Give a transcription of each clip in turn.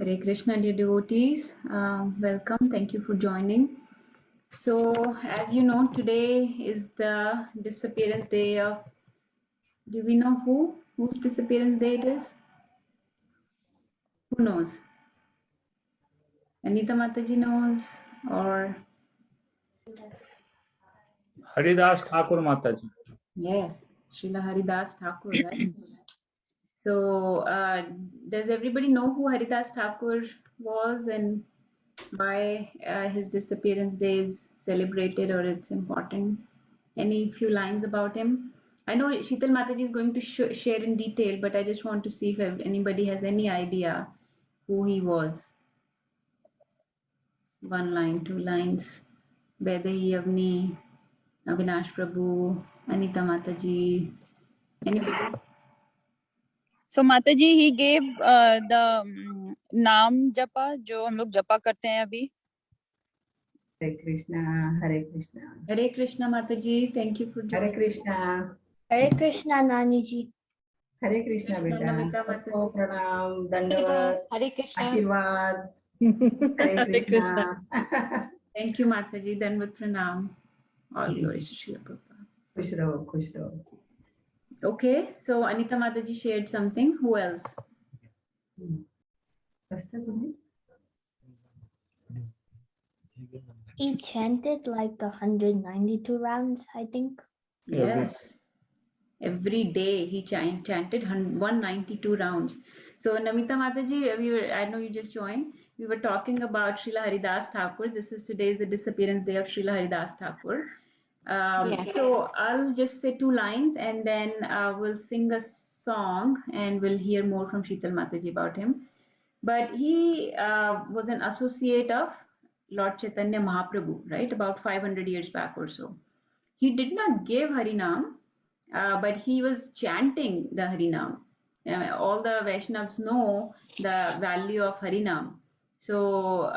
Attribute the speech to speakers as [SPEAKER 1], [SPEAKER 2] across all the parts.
[SPEAKER 1] Hare Krishna, dear devotees. Welcome. Thank you for joining. So, as you know, today is the disappearance day of. Do we know whose disappearance day it is? Who knows? Anita Mataji knows, or
[SPEAKER 2] Haridas Thakur Mataji.
[SPEAKER 1] yes, Srila Haridas Thakur, right? So, does everybody know who Haridas Thakur was and why his disappearance day is celebrated or it's important? Any few lines about him? I know Shital Mataji is going to share in detail, but I just want to see if anybody has any idea who he was. One line, two lines. Vaidehi Avni, Avinash Prabhu, Anita Mataji. Anybody?
[SPEAKER 3] So Mataji, he gave the नाम जपा जो हम लोग जपा करते हैं अभी.
[SPEAKER 4] Hare Krishna, Hare Krishna.
[SPEAKER 1] Hare Krishna Mataji, thank you for joining.
[SPEAKER 4] Hare Krishna.
[SPEAKER 5] Hare Krishna, Nani ji.
[SPEAKER 4] Hare Krishna,
[SPEAKER 1] Krishna,
[SPEAKER 4] beta.
[SPEAKER 1] Namita
[SPEAKER 4] Sabko
[SPEAKER 1] Mataji.
[SPEAKER 4] pranam, dandavat,
[SPEAKER 5] Hare Krishna.
[SPEAKER 4] Ashirwad. Hare Krishna.
[SPEAKER 1] Thank you Mataji, Danvat Pranam. All glories to Srila Prabhupada.
[SPEAKER 4] Khush raho, khush raho.
[SPEAKER 1] Okay, so Anita Mataji shared something. Who else?
[SPEAKER 4] Basta tumhe?
[SPEAKER 5] He chanted like 192 rounds, I think.
[SPEAKER 1] Yes. Every day he chanted 192 rounds. So Namita Mataji, I know you just joined. We were talking about Srila Haridas Thakur. This is today's the disappearance day of Srila Haridas Thakur.
[SPEAKER 5] Yes.
[SPEAKER 1] So I'll just say two lines and then we'll sing a song and we'll hear more from Shital Mataji about him. But he was an associate of Lord Chaitanya Mahaprabhu, right? About 500 years back or so. He did not give Harinam, but he was chanting the Harinam. All the Vaishnavas know the value of Harinam. So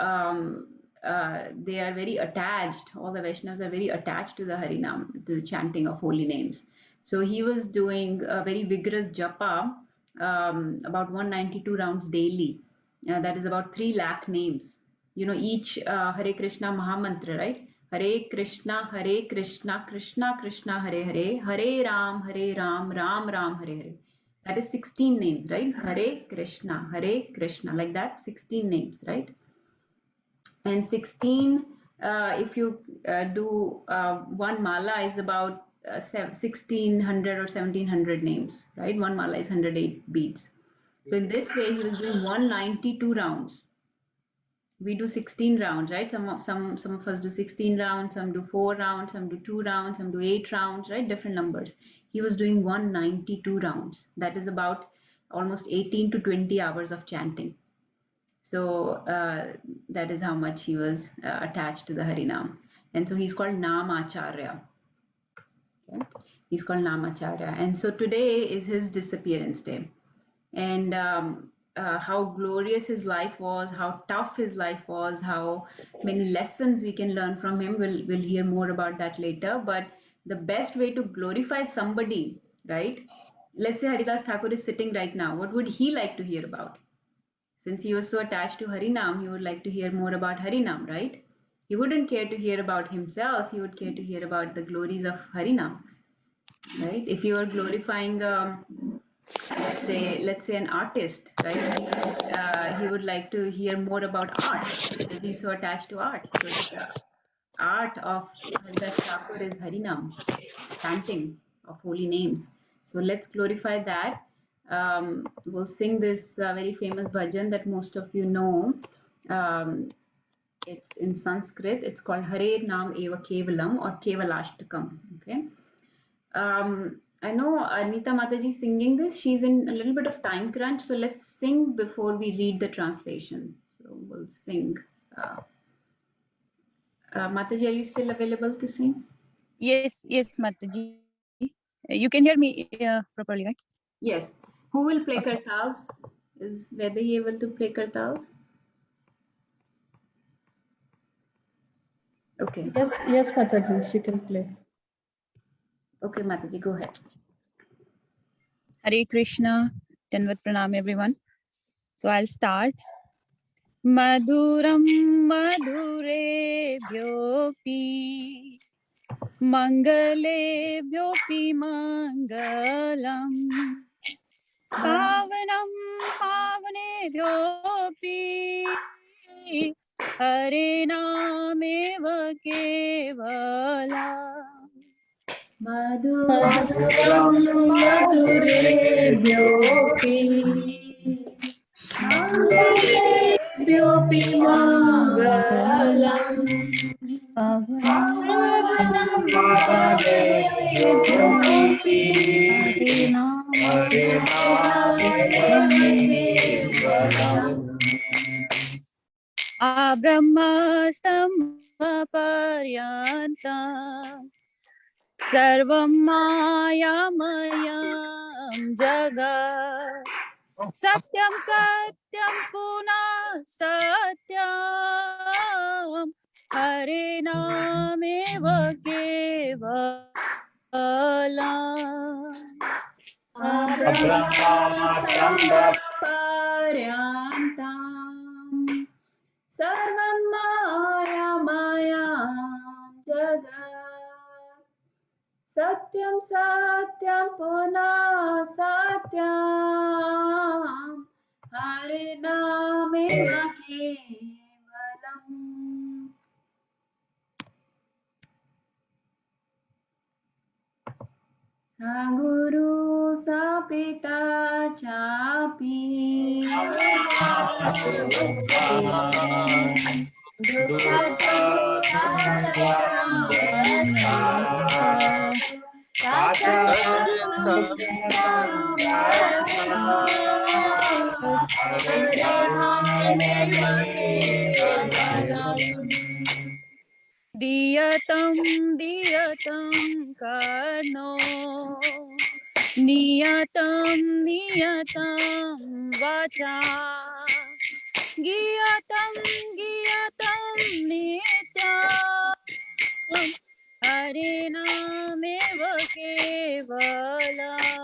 [SPEAKER 1] they are very attached, all the Vaishnavas are very attached to the Harinam, to the chanting of holy names. So he was doing a very vigorous japa, about 192 rounds daily. That is about 3 lakh names. You know, each Hare Krishna Mahamantra, right? Hare Krishna, Krishna Krishna, Hare Hare, Hare Ram, Ram Ram, Hare Hare. That is 16 names, right? Hare Krishna, like that, 16 names, right? And 16, if you do one mala is about 1600 or 1700 names, right? One mala is 108 beads. So in this way, he was doing 192 rounds. We do 16 rounds, right? Some of us do 16 rounds, some do 4 rounds, some do 2 rounds, some do 8 rounds, right? Different numbers. He was doing 192 rounds. That is about almost 18 to 20 hours of chanting. So that is how much he was attached to the Harinam. And so he's called Namacharya. Okay? He's called Namacharya. And so today is his disappearance day. And how glorious his life was, how tough his life was, how many lessons we can learn from him. We'll hear more about that later. But the best way to glorify somebody, right? Let's say Haridas Thakur is sitting right now. What would he like to hear about? Since he was so attached to Harinam, he would like to hear more about Harinam, right? He wouldn't care to hear about himself. He would care to hear about the glories of Harinam, right? If you are glorifying let's say an artist, right? He would like to hear more about art because he's so attached to art. So the art of Haridas Thakur is Harinam, chanting of holy names. So let's glorify that. We'll sing this very famous bhajan that most of you know. It's in Sanskrit. It's called Hare Nam Eva Kevalam or Kevalashtakam. Okay. I know Anita Mataji singing this. She's in a little bit of time crunch, so let's sing before we read the translation. So we'll sing. Mataji, are you still available to sing?
[SPEAKER 3] Yes, Mataji. You can hear me properly, right?
[SPEAKER 1] Yes. Who will play kartals? Is Vaidehi able to play kartals? Okay.
[SPEAKER 6] Yes, Mataji, she can play.
[SPEAKER 1] Okay, Mataji, go ahead.
[SPEAKER 3] Hare Krishna, Danvat Pranam everyone. So I'll start. मधुरं मधुरेभ्योऽपि मङ्गलेभ्योऽपि मङ्गलम् पावनं पावनेभ्योऽपि हरे नामेव केवला
[SPEAKER 6] मधुरं मधुरेभ्योऽपि मङ्गलेभ्योऽपि मङ्गलम् पावनं पावनेभ्योऽपि हरे नामेव केवलम्
[SPEAKER 3] आब्रह्मस्तमपर्यन्तम् सर्वं मायामयं जगत् सत्यं सत्यं पुनः सत्यं हरे नामेव केवलम्
[SPEAKER 1] ब्रह्मसंपर्यन्ताम् सर्वं मायामयं जगत् सत्यं सत्यं पुनः सत्यं हरे नामेव केवलम् स गुरु स पिता चापि
[SPEAKER 3] दीयतं दीयतं कर्णो नियतं नियतं वाचा गीयतं गीयतं नित्यं हरे नामेव केवलम्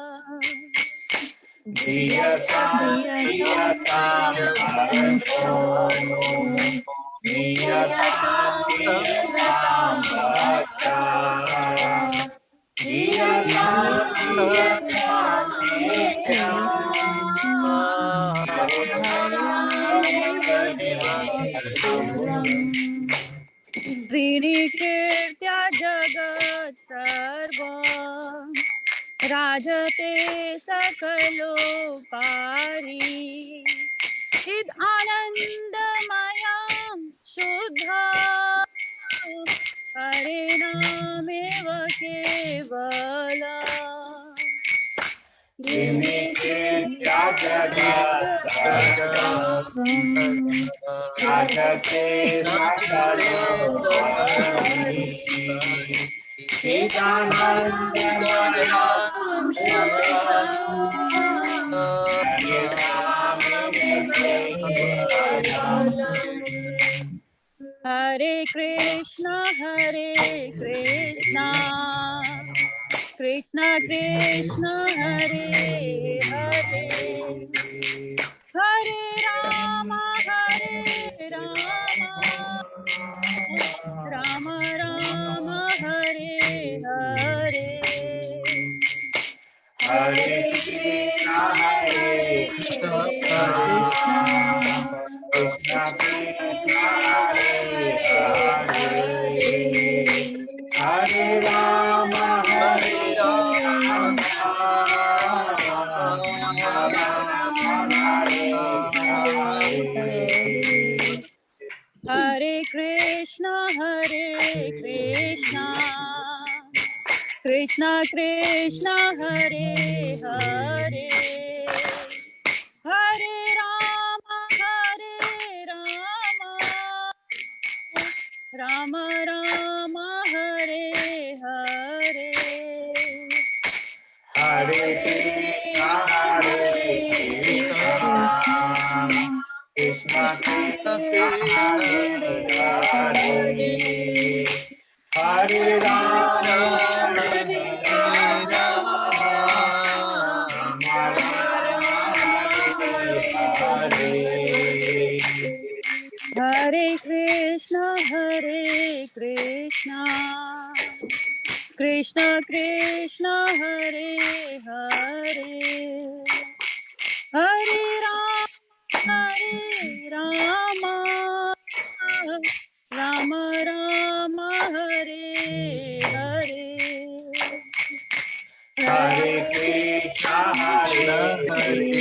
[SPEAKER 3] त्रीणि कीर्त्या जगत् सर्वं राजते सकलोपारि चिद आनन्दमयं शुद्धा हरे नामेव केवलम्
[SPEAKER 2] राजते
[SPEAKER 3] हरे कृष्णा कृष्ण कृष्ण हरे हरे हरे राम राम राम हरे हरे
[SPEAKER 2] हरे कृष्णा हरे कृष्णा कृष्णा कृष्णा हरे हरे हरे राम राम हरे हरे
[SPEAKER 3] हरे कृष्णा कृष्ण कृष्ण हरे हरे हरे राम राम राम हरे हरे
[SPEAKER 2] हरे कृष्णा कृष्णा कृष्णा हरे हरे हरे राम हरे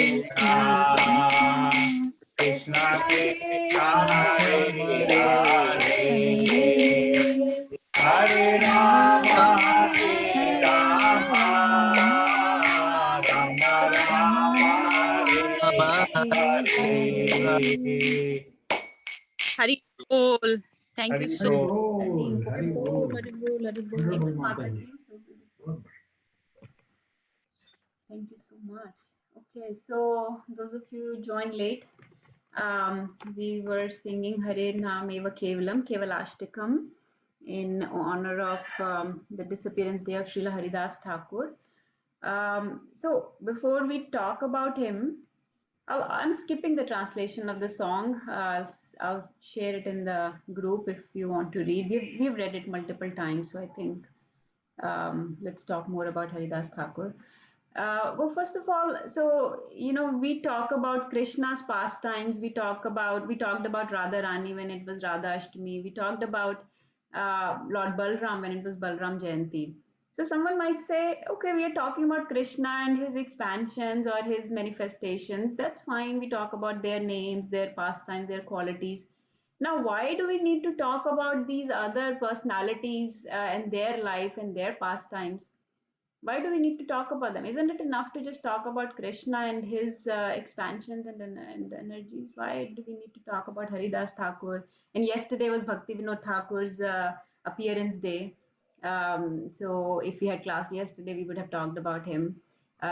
[SPEAKER 2] Krishna Krishna Hare Hare Hare Rama Rama Rama Hare Hare.
[SPEAKER 3] Hari Bol. Thank you
[SPEAKER 2] Hari
[SPEAKER 3] so
[SPEAKER 2] Bol.
[SPEAKER 4] Hari Bol.
[SPEAKER 3] Hari Bol. Hari Bol.
[SPEAKER 1] Thank you, Mataji. So good. Thank you so much. Okay, so those of you who joined late, we were singing Hare Naam Eva Kevalam, Kevalashtakam, in honor of the disappearance day of Srila Haridas Thakur. So before we talk about him, I'm skipping the translation of the song. I'll share it in the group if you want to read. We've read it multiple times, so I think let's talk more about Haridas Thakur. Well, first of all, so we talk about Krishna's pastimes. We talked about Radha Rani when it was Radha Ashtami. We talked about Lord Balram when it was Balram Jayanti. So someone might say, okay, we are talking about Krishna and his expansions or his manifestations. That's fine. We talk about their names, their pastimes, their qualities. Now, why do we need to talk about these other personalities and their life and their pastimes? Why do we need to talk about them? Isn't it enough to just talk about Krishna and his expansions and energies? Why do we need to talk about Haridas Thakur? And yesterday was Bhakti Vinod Thakur's appearance day. So if we had class yesterday, we would have talked about him.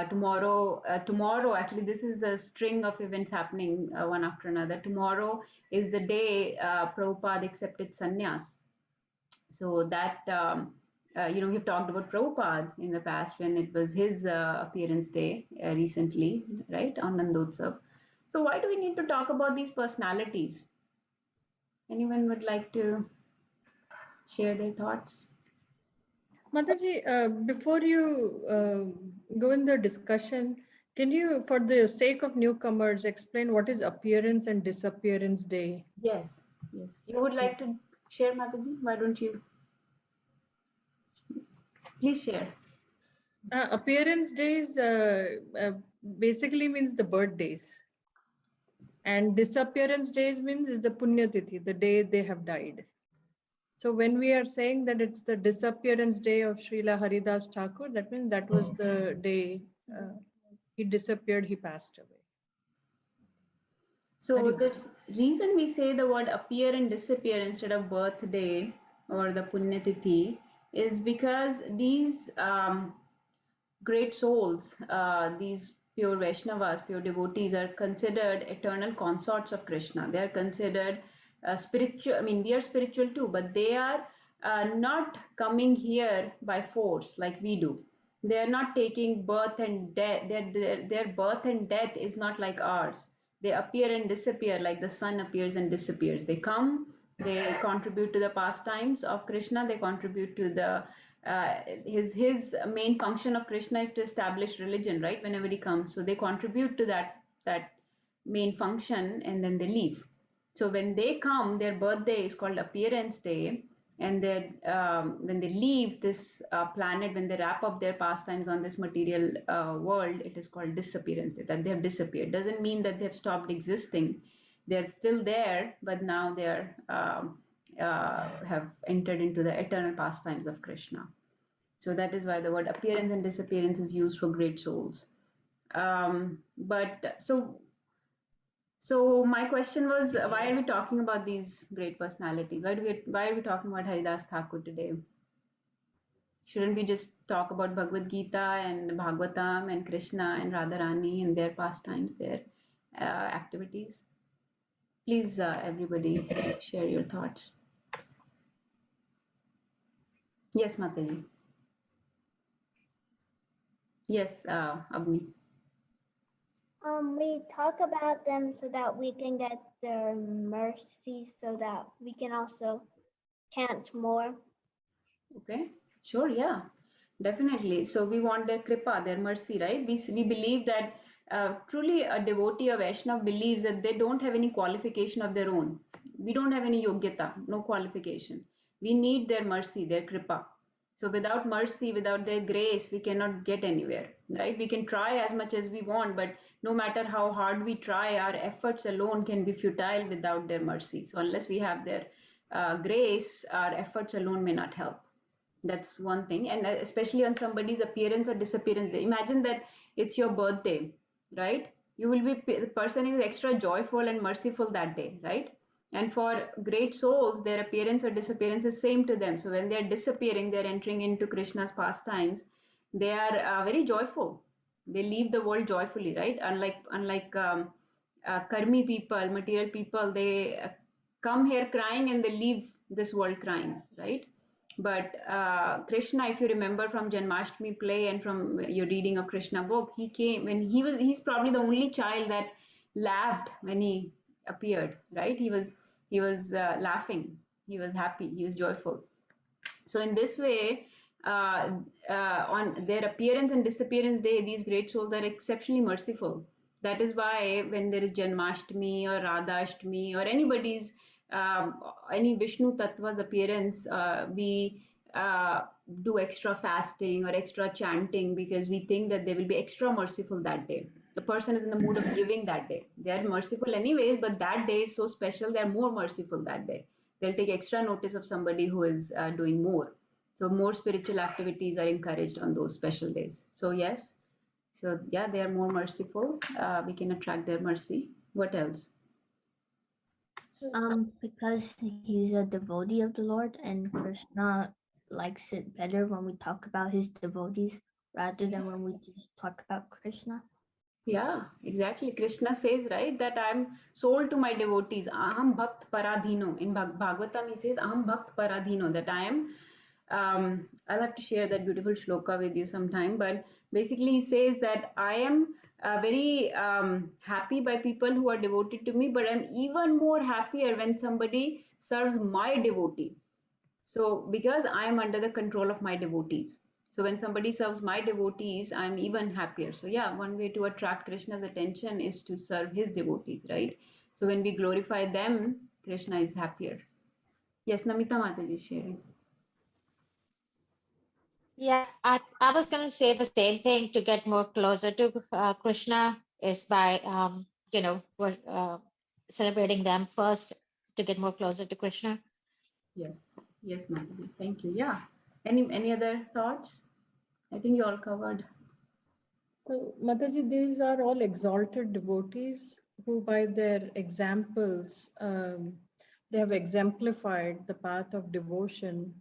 [SPEAKER 1] Tomorrow, actually, this is a string of events happening one after another. Tomorrow is the day Prabhupada accepted sannyas. So that, we've talked about Prabhupada in the past when it was his appearance day recently, right, on Nandotsav. So why do we need to talk about these personalities? Anyone would like to share their thoughts?
[SPEAKER 7] Mataji, before you go in the discussion, can you, for the sake of newcomers, explain what is appearance and disappearance day?
[SPEAKER 1] Yes. You would like to share, Mataji? Why don't you? Please share.
[SPEAKER 7] Appearance days basically means the birthdays. And disappearance days means is the Punyatithi, the day they have died. So when we are saying that it's the disappearance day of Srila Haridas Thakur, that means that was the day he disappeared, he passed away.
[SPEAKER 1] So the reason we say the word appear and disappear instead of birthday or the Punyatithi is because these great souls, these pure Vaishnavas, pure devotees are considered eternal consorts of Krishna. They are considered spiritual. I mean, we are spiritual too, but they are not coming here by force like we do. They are not taking birth and death. Their birth and death is not like ours. They appear and disappear like the sun appears and disappears. They come, they contribute to the pastimes of Krishna. They contribute to the his main function of Krishna is to establish religion, right? Whenever he comes, so they contribute to that main function, and then they leave. So when they come, their birthday is called appearance day, and then when they leave this planet, when they wrap up their pastimes on this material world, it is called disappearance day. That they have disappeared doesn't mean that they have stopped existing. They're still there, but now they're have entered into the eternal pastimes of Krishna. So that is why the word appearance and disappearance is used for great souls. So my question was, why are we talking about these great personalities? Why are we talking about Haridas Thakur today? Shouldn't we just talk about Bhagavad Gita and Bhagavatam and Krishna and Radharani and their pastimes, their activities? Please, everybody, share your thoughts. Yes, Mataji. Yes, Abni.
[SPEAKER 5] We talk about them so that we can get their mercy, so that we can also chant more.
[SPEAKER 1] Okay, sure, yeah, definitely. So we want their kripa, their mercy, right? We believe that truly a devotee of Vaishnava believes that they don't have any qualification of their own. We don't have any yogyata, no qualification. We need their mercy, their kripa. So without mercy, without their grace, we cannot get anywhere, right? We can try as much as we want, but no matter how hard we try, our efforts alone can be futile without their mercy. So unless we have their grace, our efforts alone may not help. That's one thing. And especially on somebody's appearance or disappearance day. Imagine that it's your birthday, right? You will be, the person is extra joyful and merciful that day, right? And for great souls, their appearance or disappearance is same to them. So when they're disappearing, they're entering into Krishna's pastimes. They are very joyful. They leave the world joyfully, right? Unlike karmi people, material people, they come here crying and they leave this world crying, right? But Krishna, if you remember from Janmashtami play and from your reading of Krishna book, he came when he's probably the only child that laughed when he appeared, right? He was laughing, he was happy, he was joyful. So in this way, on their appearance and disappearance day, these great souls are exceptionally merciful. That is why when there is Janmashtami or Radhashtami or anybody's any Vishnu Tattva's appearance, we do extra fasting or extra chanting because we think that they will be extra merciful that day. The person is in the mood of giving that day. They are merciful anyways, but that day is so special, they are more merciful that day. They'll take extra notice of somebody who is doing more. So more spiritual activities are encouraged on those special days. So yes, so yeah, they are more merciful. We can attract their mercy. What else?
[SPEAKER 6] Because he's a devotee of the Lord, and Krishna likes it better when we talk about his devotees rather than when we just talk about Krishna.
[SPEAKER 1] Yeah, exactly. Krishna says, right, that I'm sold to my devotees. Aham bhakt paradhino. In Bhagavatam, he says, Aham bhakt paradhino, that I am. I'll have to share that beautiful shloka with you sometime. But basically, he says that I am very happy by people who are devoted to me, but I'm even more happier when somebody serves my devotee. So because I am under the control of my devotees. So when somebody serves my devotees, I'm even happier. So yeah, one way to attract Krishna's attention is to serve his devotees, right? So when we glorify them, Krishna is happier. Yes, Namita Mataji is sharing.
[SPEAKER 2] Yeah, I was going to say the same thing. To get more closer to Krishna is by, celebrating them first to get more closer to Krishna.
[SPEAKER 1] Yes, yes, Mataji. Thank you. Yeah. Any other thoughts? I think you all covered.
[SPEAKER 7] So, Mataji, these are all exalted devotees who, by their examples, they have exemplified the path of devotion,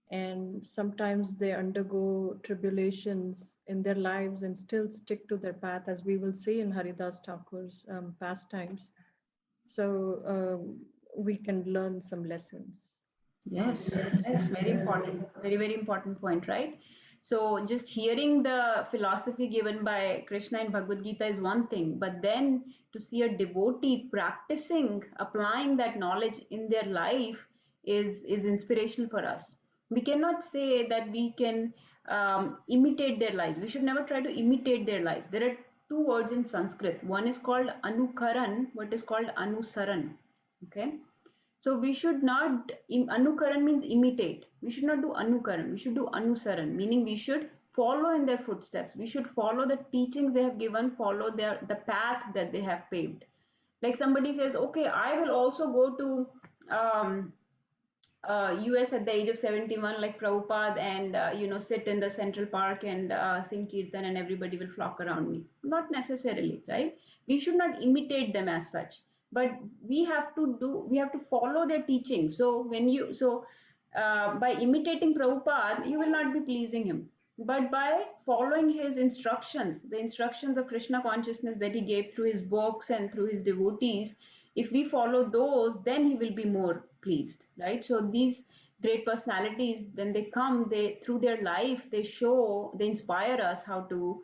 [SPEAKER 7] and sometimes they undergo tribulations in their lives and still stick to their path, as we will see in Haridas Thakur's pastimes. So we can learn some lessons.
[SPEAKER 1] Yes, yes, very important. Very, very important point, right? So just hearing the philosophy given by Krishna in Bhagavad Gita is one thing, but then to see a devotee practicing, applying that knowledge in their life is inspirational for us. We cannot say that we can imitate their lives. We should never try to imitate their lives. There are two words in Sanskrit. One is called anukaran, what is called anusaran. Okay, so we should not, anukaran means imitate. We should not do anukaran. We should do anusaran, meaning we should follow in their footsteps. We should follow the teachings they have given, follow the path that they have paved. Like somebody says, okay, I will also go to US at the age of 71, like Prabhupada, and sit in the Central Park and sing kirtan, and everybody will flock around me. Not necessarily, right? We should not imitate them as such, but we have to follow their teaching. So by imitating Prabhupada, you will not be pleasing him. But by following his instructions, the instructions of Krishna consciousness that he gave through his books and through his devotees, if we follow those, then he will be more pleased, right? So these great personalities, when they come, they through their life, they inspire us how to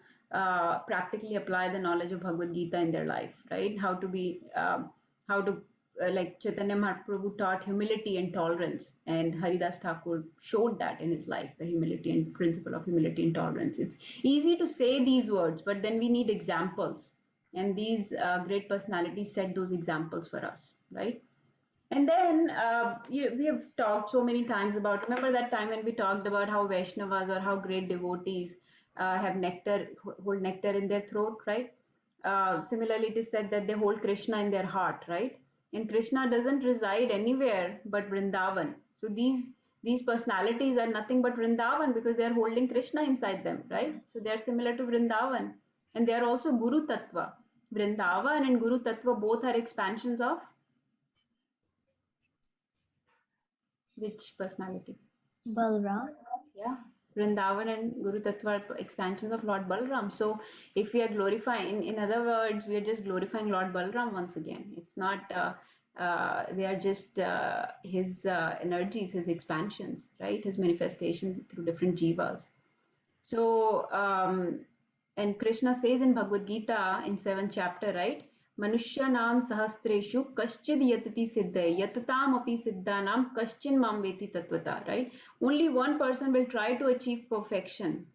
[SPEAKER 1] practically apply the knowledge of Bhagavad Gita in their life, right? How to like Chaitanya Mahaprabhu taught humility and tolerance, and Haridas Thakur showed that in his life, the humility and principle of humility and tolerance. It's easy to say these words, but then we need examples, and these great personalities set those examples for us, right? And then we have talked so many times about, remember that time when we talked about how Vaishnavas or how great devotees have nectar, hold nectar in their throat, right? Similarly, it is said that they hold Krishna in their heart, right? And Krishna doesn't reside anywhere but Vrindavan. So these personalities are nothing but Vrindavan because they are holding Krishna inside them, right? So they are similar to Vrindavan. And they are also Guru Tattva. Vrindavan and Guru Tattva both are expansions of which personality?
[SPEAKER 6] Balram.
[SPEAKER 1] Yeah, Vrindavan and Guru Tattva are expansions of Lord Balram. So if we are glorifying, in other words, we are just glorifying Lord Balram once again. It's not, they are just his energies, his expansions, right? His manifestations through different jivas. So, and Krishna says in Bhagavad Gita in 7th chapter, right? Manushyanam sahastreshu kaschid yatati siddhay yatatam api siddhanam kaschin mam veti tatvata, right? Only one person will try to achieve perfection.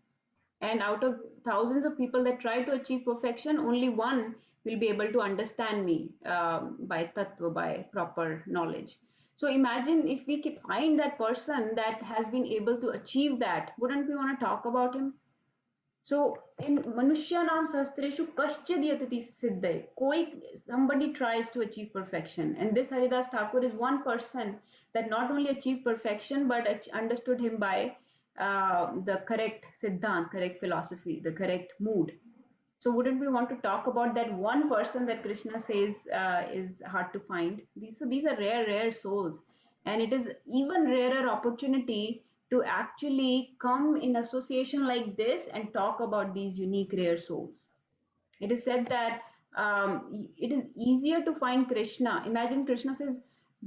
[SPEAKER 1] And out of thousands of people that try to achieve perfection, only one will be able to understand me by tattva, by proper knowledge. So imagine if we can find that person that has been able to achieve that, wouldn't we want to talk about him? So in Manushyanam Sastreshu Kaschid Yatati Siddhai, somebody tries to achieve perfection. And this Haridas Thakur is one person that not only achieved perfection but understood him by the correct Siddhant, correct philosophy, the correct mood. So wouldn't we want to talk about that one person that Krishna says is hard to find? These are rare souls. And it is even rarer opportunity to actually come in association like this and talk about these unique rare souls. It is said that it is easier to find Krishna. Imagine Krishna says,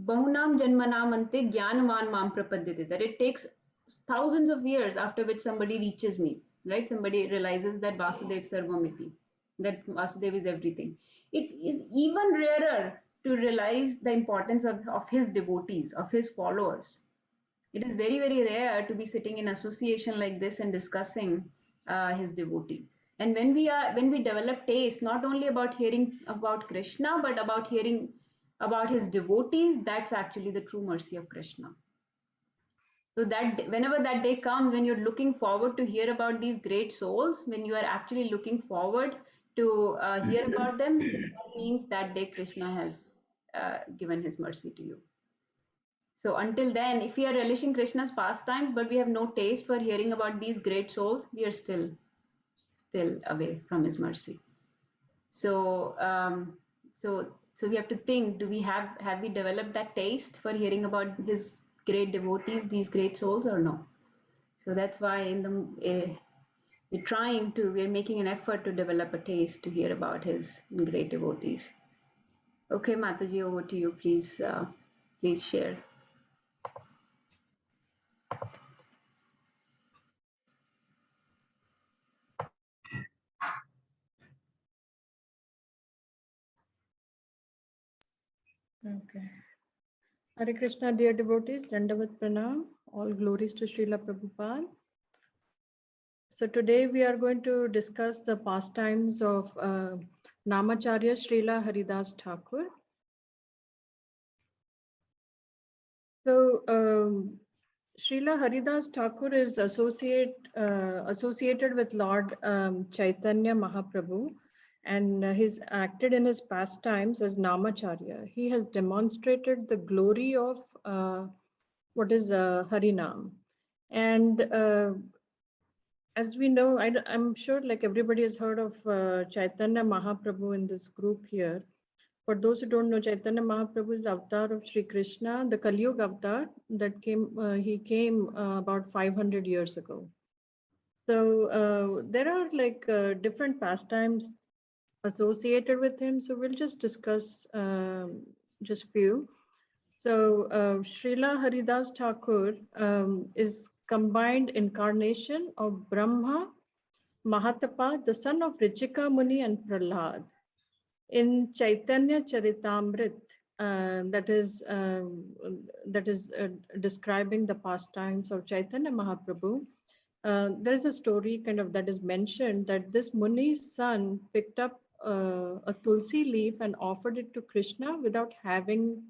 [SPEAKER 1] Bahunam Janmanam Ante Jnanavan Mam Prapadyate, that it takes thousands of years after which somebody reaches me, right? Somebody realizes that Vasudev Sarvamiti, that Vasudev is everything. It is even rarer to realize the importance of his devotees, of his followers. It is very rare to be sitting in association like this and discussing his devotee. And when we develop taste not only about hearing about Krishna but about hearing about his devotees, that's actually the true mercy of Krishna. So that whenever that day comes when you're looking forward to hear about these great souls, when you are actually looking forward to hear about them, that means that day Krishna has given his mercy to you. So until then, if we are relishing Krishna's pastimes, but we have no taste for hearing about these great souls, we are still away from His mercy. So, so we have to think: do we have we developed that taste for hearing about His great devotees, these great souls, or no? So that's why we're making an effort to develop a taste to hear about His great devotees. Okay, Mataji, over to you, please. Please share.
[SPEAKER 7] Okay. Hare Krishna, dear devotees, Dandavat Pranam, all glories to Srila Prabhupada. So today we are going to discuss the pastimes of Namacharya Srila Haridas Thakur. So Srila Haridas Thakur is associated with Lord Chaitanya Mahaprabhu, and he's acted in his pastimes as Namacharya. He has demonstrated the glory of what is Harinam. And as we know, I'm sure like everybody has heard of Chaitanya Mahaprabhu in this group here. For those who don't know, Chaitanya Mahaprabhu is the avatar of Sri Krishna, the Kali Yuga avatar that he came about 500 years ago. So there are like different pastimes associated with him. So we'll just discuss just few. So Srila Haridas Thakur is combined incarnation of Brahma, Mahatapa, the son of Richika Muni and Prahlad. In Chaitanya Charitamrit, that is describing the pastimes of Chaitanya Mahaprabhu, there is a story kind of that is mentioned that this Muni's son picked up a tulsi leaf and offered it to Krishna without having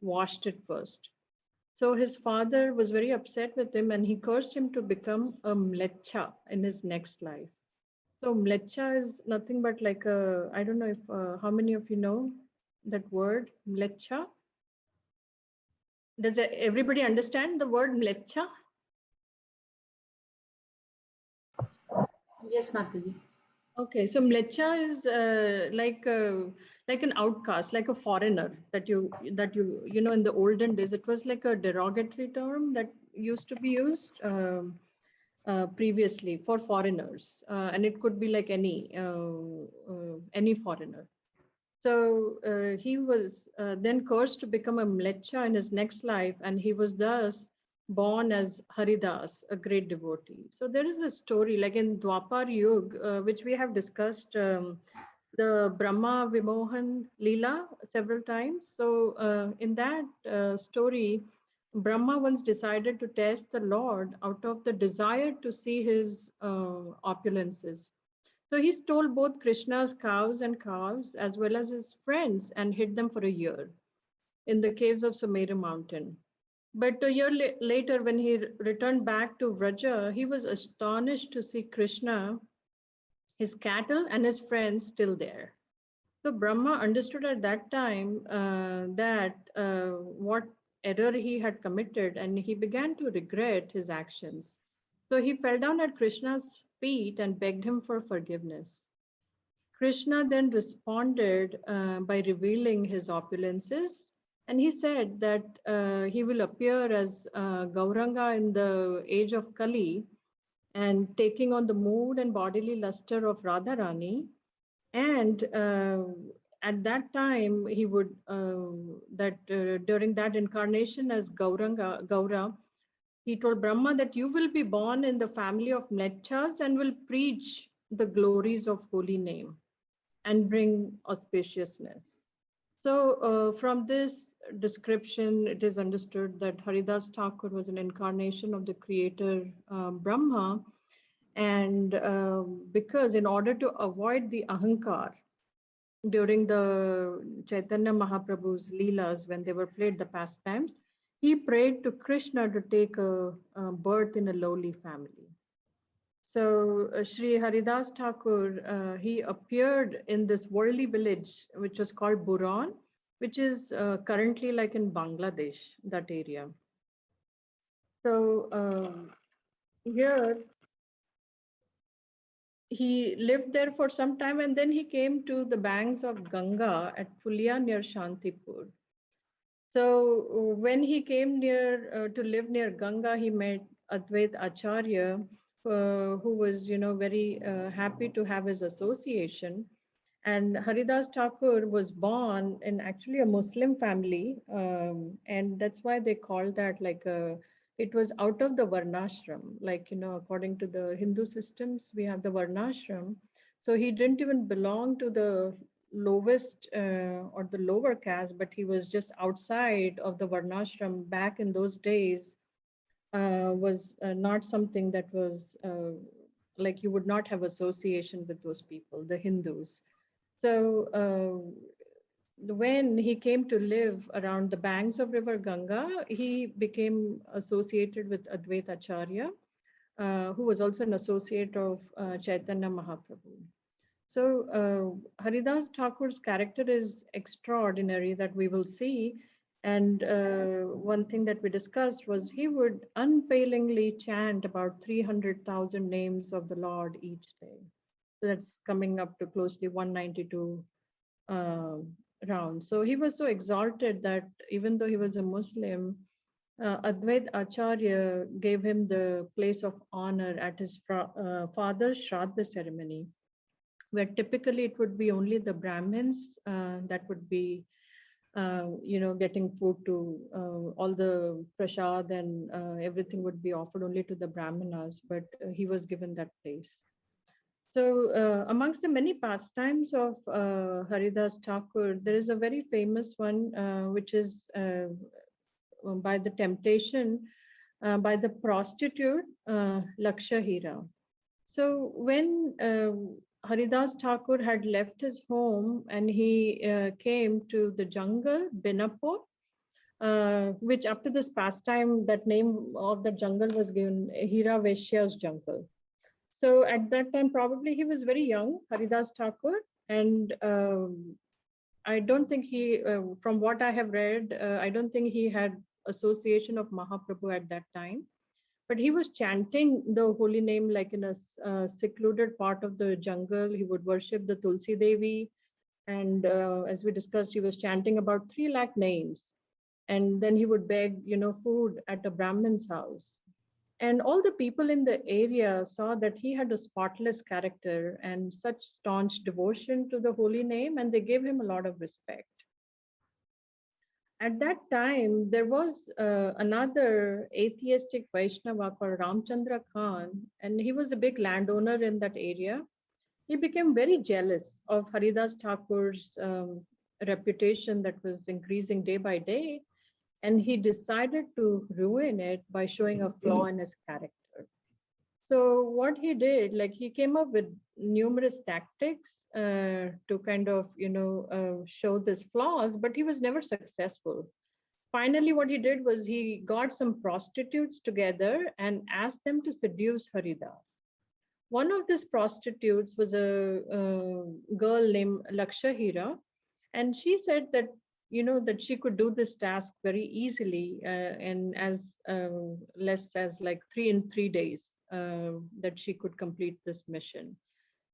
[SPEAKER 7] washed it first. So his father was very upset with him and he cursed him to become a mlecha in his next life. So mlecha is nothing but like a, I don't know if, how many of you know that word, mlecha? Does everybody understand the word mlecha?
[SPEAKER 1] Yes, Mataji.
[SPEAKER 7] Okay, so mlecha is like an outcast, like a foreigner that you know in the olden days it was like a derogatory term that used to be used previously for foreigners, and it could be like any foreigner. So he was then cursed to become a mlecha in his next life, and he was thus born as Haridas, a great devotee. So there is a story, like in Dwapar Yug, which we have discussed the Brahma Vimohan Leela several times. So in that story, Brahma once decided to test the Lord out of the desire to see his opulences. So he stole both Krishna's cows and calves as well as his friends and hid them for a year in the caves of Sumera mountain. But a year later, when he returned back to Vraja, he was astonished to see Krishna, his cattle, and his friends still there. So Brahma understood at that time that what error he had committed, and he began to regret his actions. So he fell down at Krishna's feet and begged him for forgiveness. Krishna then responded by revealing his opulences, and he said that he will appear as Gauranga in the age of Kali and taking on the mood and bodily luster of Radharani. And at that time, he would, during that incarnation as Gaura, he told Brahma that you will be born in the family of Mlechas and will preach the glories of holy name and bring auspiciousness. So from this description, it is understood that Haridas Thakur was an incarnation of the creator Brahma. And because in order to avoid the ahankar during the Chaitanya Mahaprabhu's Leelas, when they were played the pastimes, he prayed to Krishna to take a birth in a lowly family. So Sri Haridas Thakur, he appeared in this worldly village, which was called Buran, which is currently like in Bangladesh, that area. So here, he lived there for some time and then he came to the banks of Ganga at Fulia near Shantipur. So when he came near to live near Ganga, he met Advait Acharya, who was, very happy to have his association. And Haridas Thakur was born in actually a Muslim family, and that's why they call that like it was out of the Varnashram. Like, according to the Hindu systems, we have the Varnashram. So he didn't even belong to the lowest or the lower caste, but he was just outside of the Varnashram back in those days. Was not something that was like you would not have association with those people, the Hindus. So when he came to live around the banks of River Ganga, he became associated with Advait Acharya, who was also an associate of Chaitanya Mahaprabhu. So Haridas Thakur's character is extraordinary that we will see. And one thing that we discussed was he would unfailingly chant about 300,000 names of the Lord each day. So that's coming up to closely 192 rounds. So he was so exalted that even though he was a Muslim, Advait Acharya gave him the place of honor at his father's Shraddha ceremony, where typically it would be only the Brahmins that would be, getting food to all the prasad and everything would be offered only to the Brahmanas, but he was given that place. So amongst the many pastimes of Haridas Thakur, there is a very famous one, which is by the temptation by the prostitute Lakshahira. So when Haridas Thakur had left his home and he came to the jungle, Binapur, which after this pastime, that name of the jungle was given Hira Veshya's jungle. So at that time, probably he was very young, Haridas Thakur, and I don't think he, from what I have read, I don't think he had association of Mahaprabhu at that time. But he was chanting the holy name like in a secluded part of the jungle. He would worship the Tulsi Devi. And as we discussed, he was chanting about 3 lakh names. And then he would beg, food at a Brahmin's house. And all the people in the area saw that he had a spotless character and such staunch devotion to the holy name, and they gave him a lot of respect. At that time, there was another atheistic Vaishnava called Ramchandra Khan, and he was a big landowner in that area. He became very jealous of Haridas Thakur's reputation that was increasing day by day, and he decided to ruin it by showing a flaw in his character. So what he did, like he came up with numerous tactics to kind of, show these flaws, but he was never successful. Finally, what he did was he got some prostitutes together and asked them to seduce Haridas. One of these prostitutes was a girl named Lakshahira, and she said that, that she could do this task very easily and as less as like 3 days that she could complete this mission.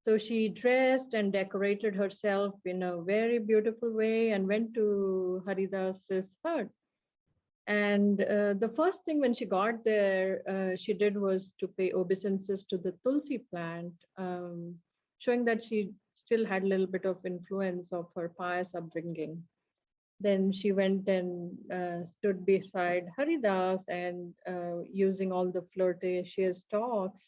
[SPEAKER 7] So she dressed and decorated herself in a very beautiful way and went to Haridas's hut. And the first thing when she got there, she did was to pay obeisances to the Tulsi plant, showing that she still had a little bit of influence of her pious upbringing. Then she went and stood beside Haridas and using all the flirtatious talks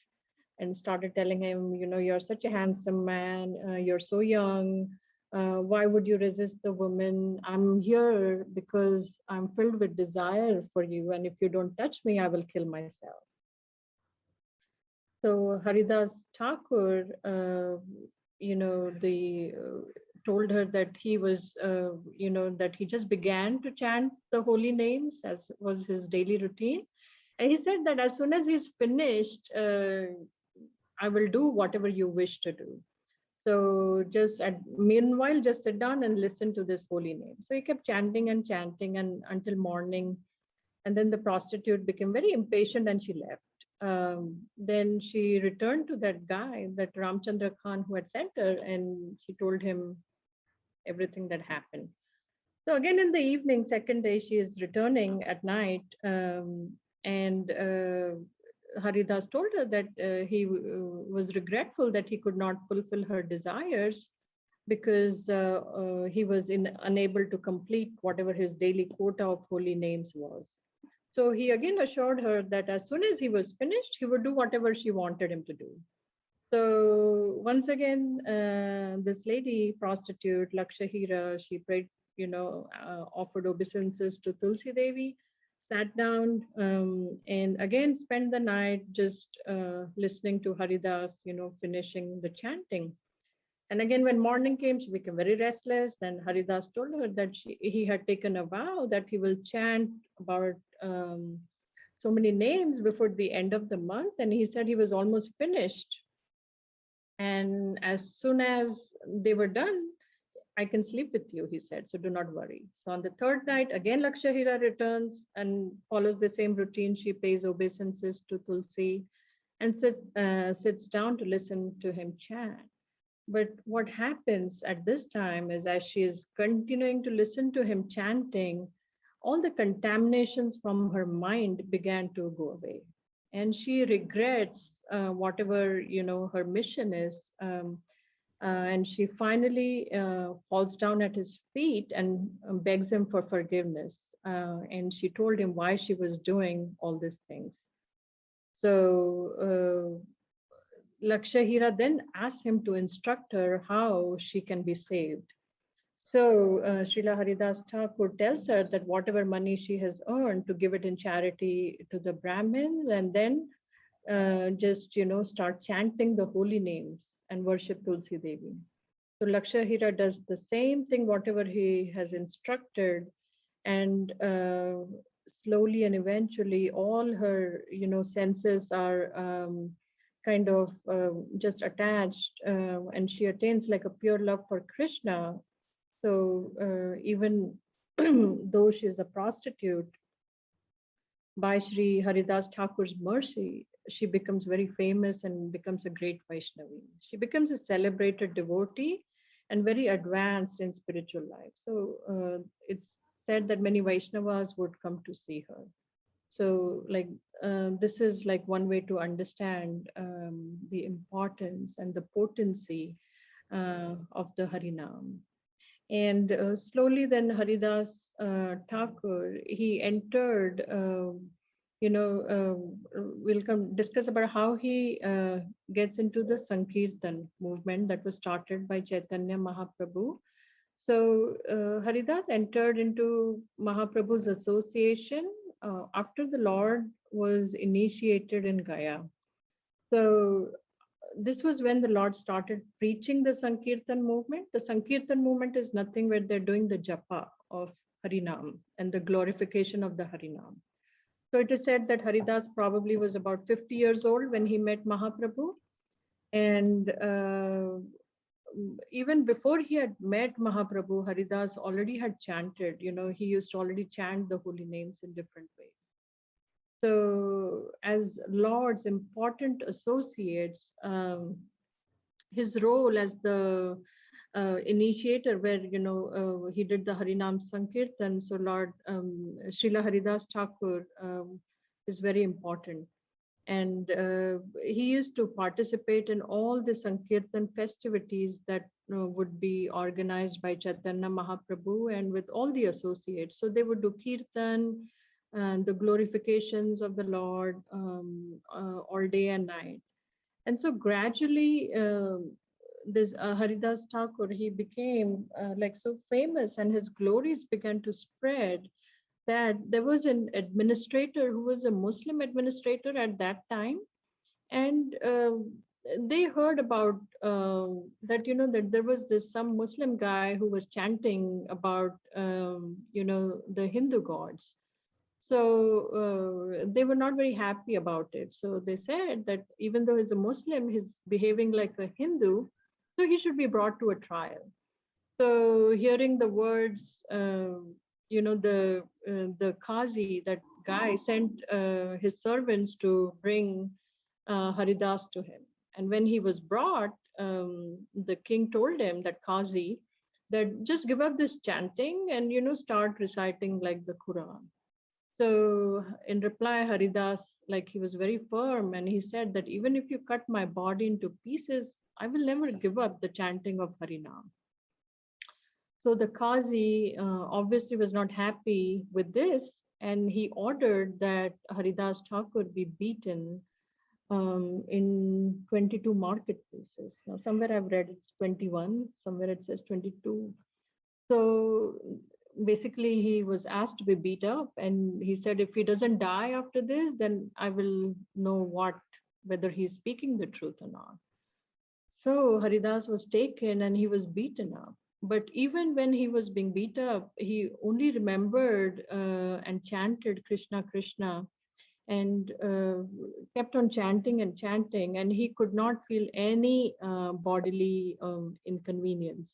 [SPEAKER 7] and started telling him, you're such a handsome man, you're so young, why would you resist the woman? I'm here because I'm filled with desire for you, and if you don't touch me, I will kill myself. So Haridas Thakur, told her that he was, that he just began to chant the holy names as was his daily routine. And he said that as soon as he's finished, I will do whatever you wish to do. So meanwhile, just sit down and listen to this holy name. So he kept chanting and chanting and until morning. And then the prostitute became very impatient and she left. Then she returned to that guy, that Ramchandra Khan who had sent her, and she told him everything that happened. So again in the evening, second day, she is returning at night, and Haridas told her that he was regretful that he could not fulfill her desires because he was unable to complete whatever his daily quota of holy names was. So he again assured her that as soon as he was finished, he would do whatever she wanted him to do. So once again, this lady prostitute, Lakshahira, she prayed, offered obeisances to Tulsi Devi, sat down and again spent the night just listening to Haridas, finishing the chanting. And again, when morning came, she became very restless. And Haridas told her that he had taken a vow that he will chant about so many names before the end of the month. And he said he was almost finished. And as soon as they were done, I can sleep with you, he said, so do not worry. So on the third night, again, Lakshahira returns and follows the same routine. She pays obeisances to Tulsi and sits down to listen to him chant. But what happens at this time is as she is continuing to listen to him chanting, all the contaminations from her mind began to go away. And she regrets whatever, her mission is. And she finally falls down at his feet and begs him for forgiveness. And she told him why she was doing all these things. So Lakshahira then asked him to instruct her how she can be saved. So Srila Haridas Thakur tells her that whatever money she has earned to give it in charity to the Brahmins, and then just, start chanting the holy names and worship Tulsi Devi. So Lakshahira does the same thing, whatever he has instructed. and slowly and eventually all her senses are kind of just attached, and she attains like a pure love for Krishna. So even though she is a prostitute, by Sri Haridas Thakur's mercy, she becomes very famous and becomes a great Vaishnavi. She becomes a celebrated devotee and very advanced in spiritual life. So it's said that many Vaishnavas would come to see her. So like this is like one way understand the importance and the potency of the Harinam. And slowly then Haridas Thakur, he entered, we'll discuss about how he gets into the Sankirtan movement that was started by Chaitanya Mahaprabhu. So Haridas entered into Mahaprabhu's association after the Lord was initiated in Gaya. So this was when the Lord started preaching the Sankirtan movement. The Sankirtan movement is nothing where they're doing the japa of Harinam and the glorification of the Harinam. So it is said that Haridas probably was about 50 years old when he met Mahaprabhu. And even before he had met Mahaprabhu, Haridas already had chanted, he used to already chant the holy names in different ways. So as Lord's important associates, his role as the initiator, where he did the Harinam Sankirtan, so Lord Srila Haridas Thakur is very important. And he used to participate in all the Sankirtan festivities that would be organized by Chaitanya Mahaprabhu and with all the associates. So they would do Kirtan and the glorifications of the Lord all day and night. And so gradually, this Haridas Thakur, he became like so famous, and his glories began to spread, that there was an administrator who was a Muslim administrator at that time. And they heard about that, that there was this some Muslim guy who was chanting about, the Hindu gods. So they were not very happy about it. So they said that even though he's a Muslim, he's behaving like a Hindu, so he should be brought to a trial. So hearing the words, the Qazi, that guy, sent his servants to bring Haridas to him. And when he was brought, the king told him, that Qazi, that just give up this chanting and, start reciting like the Quran. So in reply, Haridas, like he was very firm, and he said that even if you cut my body into pieces, I will never give up the chanting of Harinam. So the Qazi obviously was not happy with this, and he ordered that Haridas Thakur be beaten in 22 marketplaces. Now, somewhere I've read it's 21, somewhere it says 22. So basically, he was asked to be beat up, and he said, if he doesn't die after this, then I will know whether he's speaking the truth or not. So Haridas was taken and he was beaten up. But even when he was being beat up, he only remembered and chanted Krishna, Krishna, and kept on chanting and chanting, and he could not feel any bodily inconvenience.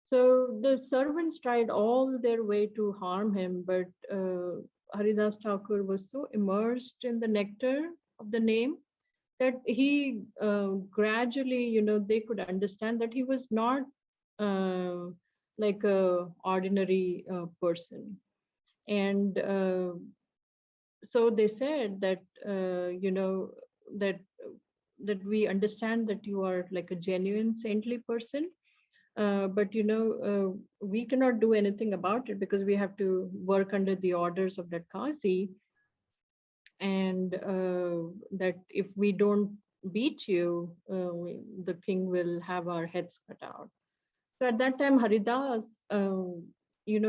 [SPEAKER 7] So the servants tried all their way to harm him, but Haridas Thakur was so immersed in the nectar of the name that he gradually, they could understand that he was not like a ordinary person. And so they said that, that we understand that you are like a genuine saintly person. But we cannot do anything about it because we have to work under the orders of that Qazi, and that if we don't beat you, the king will have our heads cut out. So at that time, Haridas,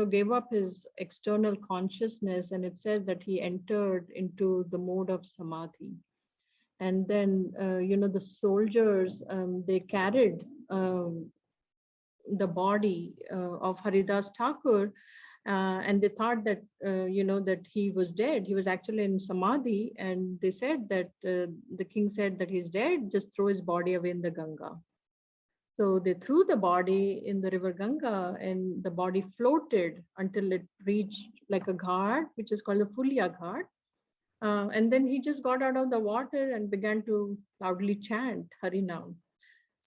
[SPEAKER 7] gave up his external consciousness, and it said that he entered into the mode of samadhi. And then, the soldiers, they carried the body of Haridas Thakur, And they thought that, that he was dead. He was actually in Samadhi. And they said that the king said that he's dead, just throw his body away in the Ganga. So they threw the body in the river Ganga, and the body floated until it reached like a ghat, which is called the Fulya Ghat. And then he just got out of the water and began to loudly chant Harinam.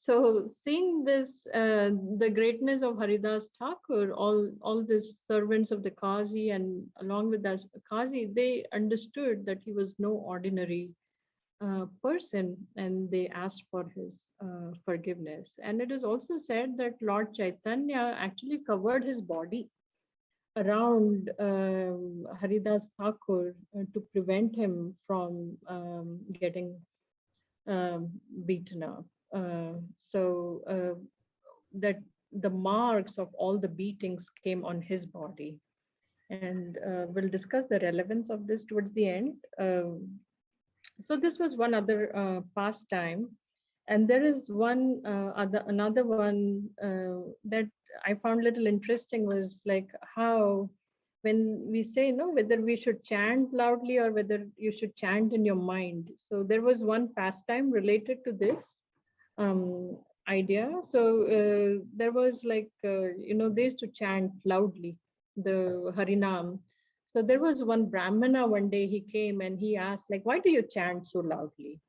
[SPEAKER 7] So seeing this, the greatness of Haridas Thakur, all these servants of the Qazi, and along with that Qazi, they understood that he was no ordinary person, and they asked for his forgiveness. And it is also said that Lord Chaitanya actually covered his body around Haridas Thakur to prevent him from getting beaten up. That the marks of all the beatings came on his body. And we'll discuss the relevance of this towards the end. So this was one other pastime. And there is another one that I found a little interesting, was like how when we say, whether we should chant loudly or whether you should chant in your mind. So there was one pastime related to this idea. So there was like, they used to chant loudly, the Harinam. So there was one Brahmana one day, he came and he asked, like, why do you chant so loudly?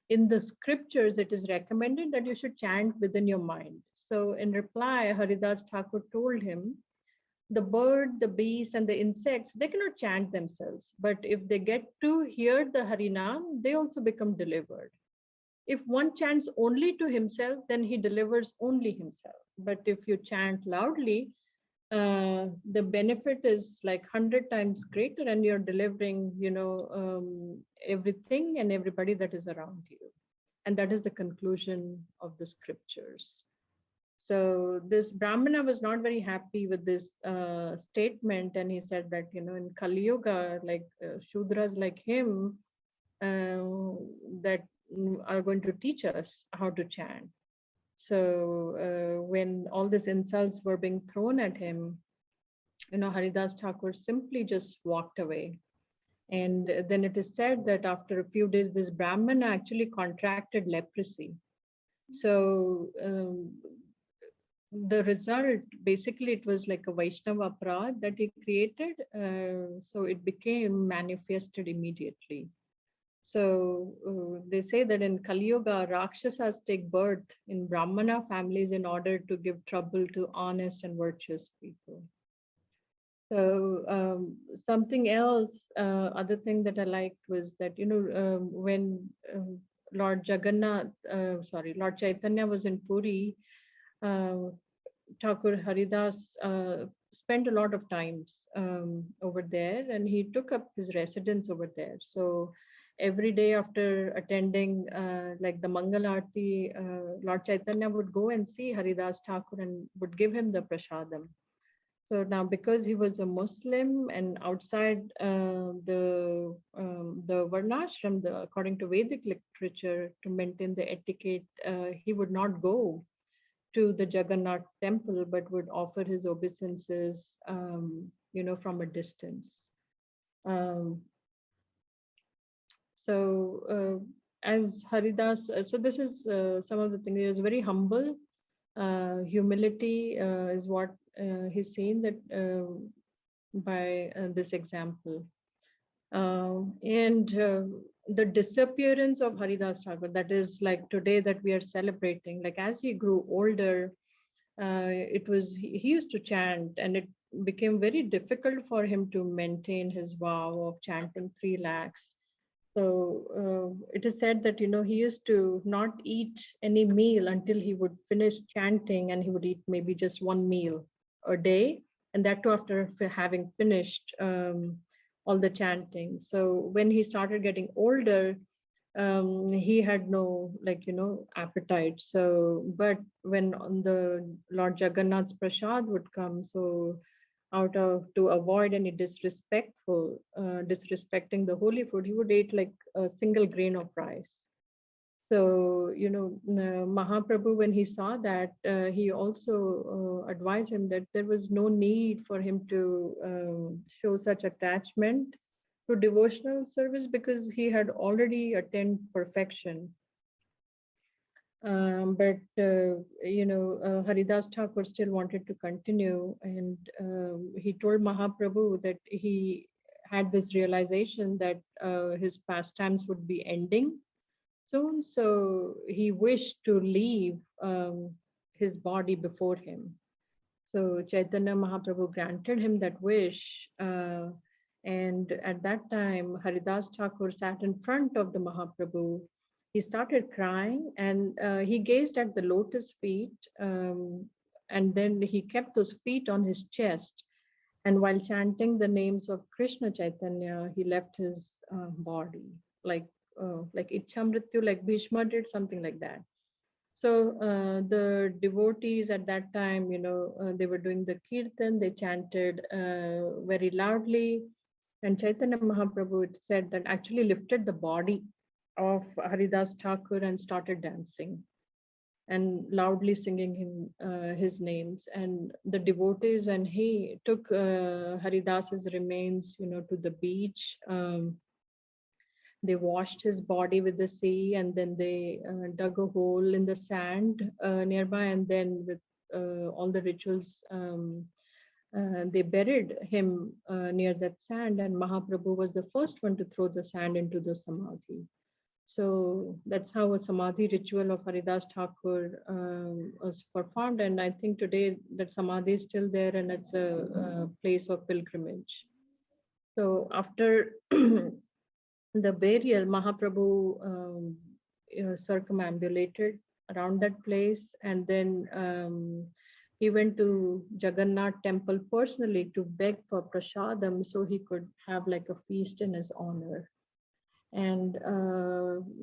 [SPEAKER 7] In the scriptures, it is recommended that you should chant within your mind. So in reply, Haridas Thakur told him, the bird, the beast, and the insects, they cannot chant themselves. But if they get to hear the Harinam, they also become delivered. If one chants only to himself, then he delivers only himself. But if you chant loudly, the benefit is like 100 times greater, and you're delivering, everything and everybody that is around you. And that is the conclusion of the scriptures. So this Brahmana was not very happy with this statement, and he said that, in Kali Yuga, like Shudras like him, that are going to teach us how to chant. So when all these insults were being thrown at him, Haridas Thakur simply just walked away. And then it is said that after a few days, this Brahmana actually contracted leprosy. So the result, basically, it was like a Vaishnava aparadh that he created. So it became manifested immediately. So they say that in Kali Yuga, Rakshasas take birth in Brahmana families in order to give trouble to honest and virtuous people. So something else, other thing that I liked was that, when Lord Chaitanya was in Puri, Thakur Haridas spent a lot of times over there, and he took up his residence over there. So every day after attending like the Mangal Aarti, Lord Chaitanya would go and see Haridas Thakur and would give him the prasadam. So now, because he was a Muslim and outside the Varnashram, according to Vedic literature, to maintain the etiquette, he would not go to the Jagannath temple, but would offer his obeisances, from a distance. As Haridas, so this is some of the things. He was very humble. Humility is what he's seen that by this example. And the disappearance of Haridas Thakur, that is like today that we are celebrating, like as he grew older, he used to chant, and it became very difficult for him to maintain his vow of chanting 3 lakhs. So it is said that, he used to not eat any meal until he would finish chanting, and he would eat maybe just 1 meal a day, and that too after having finished all the chanting. So when he started getting older, he had no appetite. So, but when the Lord Jagannath's prasad would come, so to avoid any disrespecting the holy food, he would eat like a single grain of rice. So, Mahaprabhu, when he saw that, he also advised him that there was no need for him to show such attachment to devotional service because he had already attained perfection. But Haridas Thakur still wanted to continue, and he told Mahaprabhu that he had this realization that his pastimes would be ending soon, so he wished to leave his body before him. So Chaitanya Mahaprabhu granted him that wish, and at that time Haridas Thakur sat in front of the Mahaprabhu. He started crying, and he gazed at the lotus feet, and then he kept those feet on his chest. And while chanting the names of Krishna Chaitanya, he left his body, like Ichamrityu, like Bhishma did, something like that. So the devotees at that time, they were doing the kirtan, they chanted very loudly. And Chaitanya Mahaprabhu, it said that actually lifted the body of Haridas Thakur and started dancing and loudly singing his names. And the devotees and he took Haridas's remains, to the beach. They washed his body with the sea, and then they dug a hole in the sand nearby, and then with all the rituals, they buried him near that sand, and Mahaprabhu was the first one to throw the sand into the samadhi. So that's how a samadhi ritual of Haridas Thakur was performed, and I think today that samadhi is still there, and it's a place of pilgrimage. So after the burial, Mahaprabhu circumambulated around that place, and then he went to Jagannath temple personally to beg for prasadam so he could have like a feast in his honor. And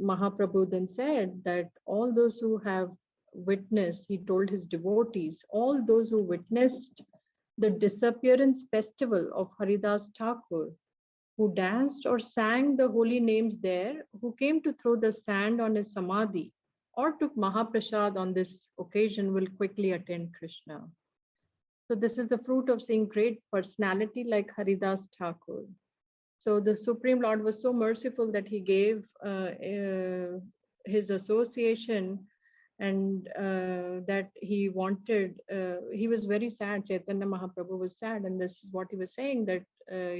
[SPEAKER 7] Mahaprabhu then said that all those who have witnessed, he told his devotees, all those who witnessed the disappearance festival of Haridas Thakur, who danced or sang the holy names there, who came to throw the sand on his samadhi or took Mahaprasad on this occasion will quickly attain Krishna. So this is the fruit of seeing great personality like Haridas Thakur. So the Supreme Lord was so merciful that he gave his association, and that he wanted, he was very sad. Chaitanya Mahaprabhu was sad, and this is what he was saying, that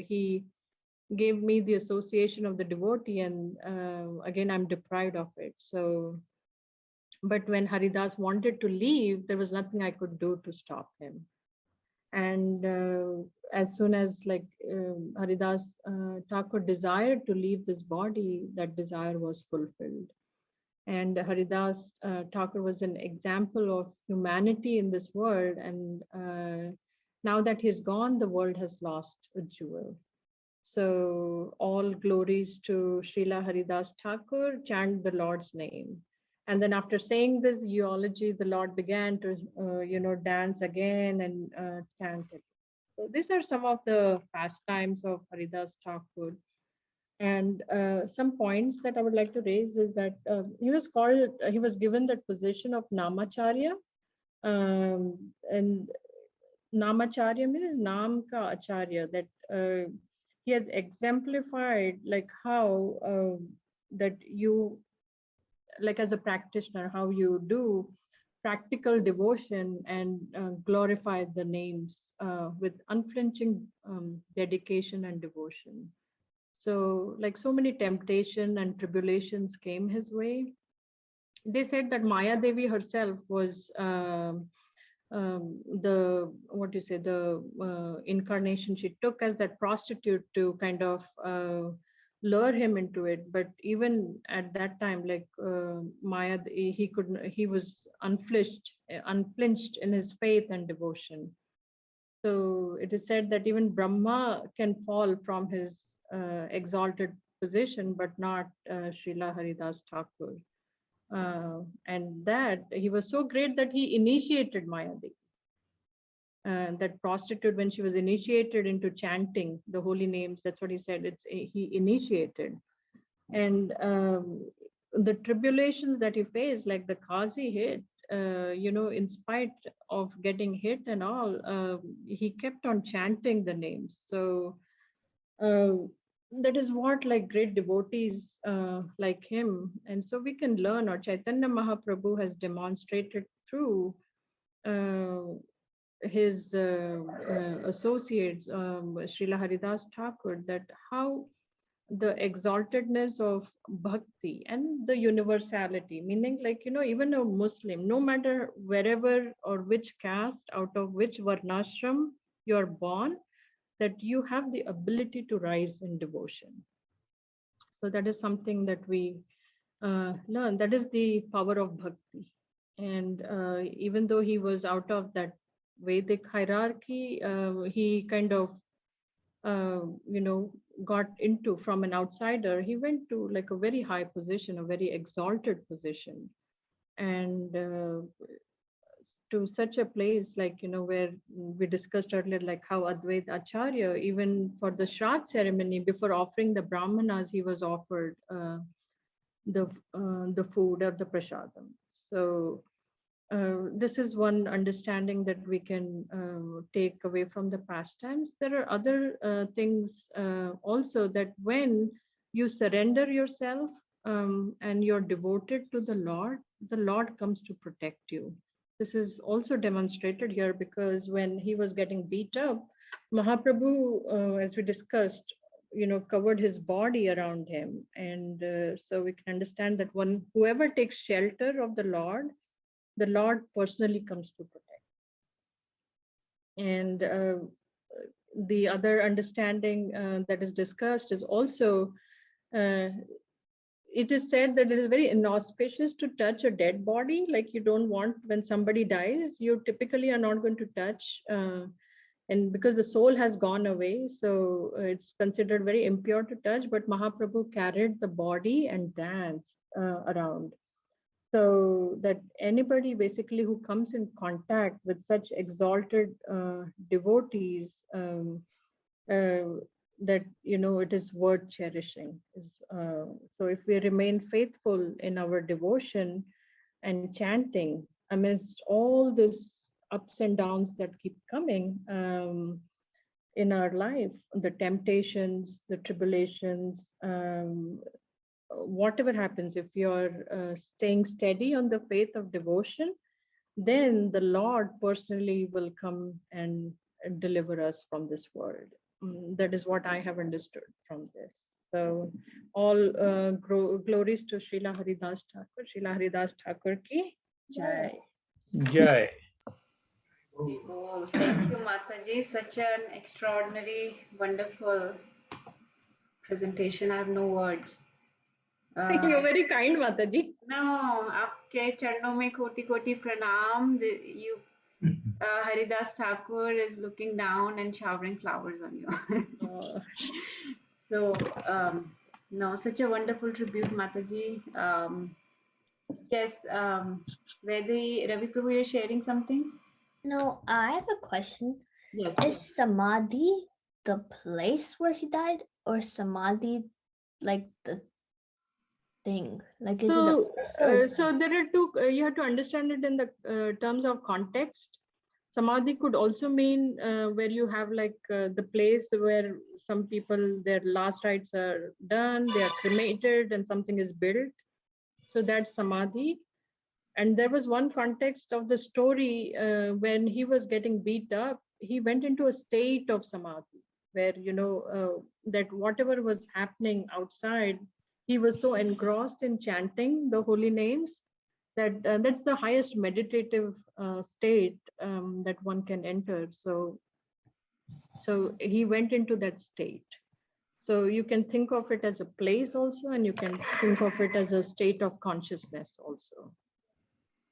[SPEAKER 7] he gave me the association of the devotee, and again I'm deprived of it. So, but when Haridas wanted to leave, there was nothing I could do to stop him. And as soon as Haridas Thakur desired to leave this body, that desire was fulfilled. And Haridas Thakur was an example of humanity in this world, and now that he's gone, the world has lost a jewel. So all glories to Srila Haridas Thakur, chant the Lord's name. And then after saying this eulogy, the Lord began to, dance again and chant it. So these are some of the pastimes of Haridas Thakur. And some points that I would like to raise is that he was given that position of Namacharya. And Namacharya means Nam Ka Acharya, that he has exemplified like how that you, like as a practitioner, how you do practical devotion and glorify the names with unflinching dedication and devotion. So like so many temptation and tribulations came his way. They said that Maya Devi herself was the incarnation she took as that prostitute to kind of lure him into it. But even at that time, like Maya, he was unflinched in his faith and devotion. So it is said that even Brahma can fall from his exalted position, but not Srila Haridas Thakur. And that he was so great that he initiated Mayadevi. That prostitute, when she was initiated into chanting the holy names, that's what he said, he initiated. And the tribulations that he faced, like the Qazi hit, in spite of getting hit and all, he kept on chanting the names. So that is what like great devotees like him. And so we can learn, or Chaitanya Mahaprabhu has demonstrated through his associates, Srila Haridas Thakur, that how the exaltedness of bhakti and the universality, meaning like, even a Muslim, no matter wherever or which caste, out of which varnashram you're born, that you have the ability to rise in devotion. So that is something that we learn. That is the power of bhakti. And even though he was out of that Vedic hierarchy, he kind of got into, from an outsider, he went to like a very high position, a very exalted position, and to such a place, like, where we discussed earlier, like how Advait Acharya, even for the Shraddh ceremony, before offering the Brahmanas, he was offered the food or the prasadam. So this is one understanding that we can take away from the pastimes. There are other things also, that when you surrender yourself and you're devoted to the Lord comes to protect you. This is also demonstrated here, because when he was getting beat up, Mahaprabhu, as we discussed, covered his body around him. And so we can understand that whoever takes shelter of the Lord personally comes to protect. And the other understanding that is discussed is also, it is said that it is very inauspicious to touch a dead body. Like, you don't want, when somebody dies, you typically are not going to touch, and because the soul has gone away, so it's considered very impure to touch. But Mahaprabhu carried the body and danced around. So that anybody basically who comes in contact with such exalted devotees, that it is worth cherishing. So if we remain faithful in our devotion and chanting amidst all these ups and downs that keep coming in our life, the temptations, the tribulations, whatever happens, if you're staying steady on the faith of devotion, then the Lord personally will come and deliver us from this world. That is what I have understood from this. So all glories to Srila Haridas Thakur. Srila Haridas Thakur ki jai.
[SPEAKER 8] Jai.
[SPEAKER 1] Oh, thank you, Mataji. Such an extraordinary, wonderful presentation. I have no words.
[SPEAKER 7] You're very kind, Mataji.
[SPEAKER 1] No, आपके चरणों में कोटि-कोटि pranam. You, Haridas Thakur is looking down and showering flowers on you. So, no, such a wonderful tribute, Mataji. Yes, Ravi Prabhu, you're sharing something?
[SPEAKER 6] No, I have a question.
[SPEAKER 1] Yes.
[SPEAKER 6] Is Samadhi the place where he died, or Samadhi like the thing? Like, is
[SPEAKER 7] So,
[SPEAKER 6] it
[SPEAKER 7] so there are two, you have to understand it in the terms of context. Samadhi could also mean where you have like the place where some people, their last rites are done, they are cremated and something is built. So that's Samadhi. And there was one context of the story when he was getting beat up, he went into a state of Samadhi where, that whatever was happening outside, he was so engrossed in chanting the holy names that that's the highest meditative state that one can enter. So he went into that state. So you can think of it as a place also, and you can think of it as a state of consciousness also.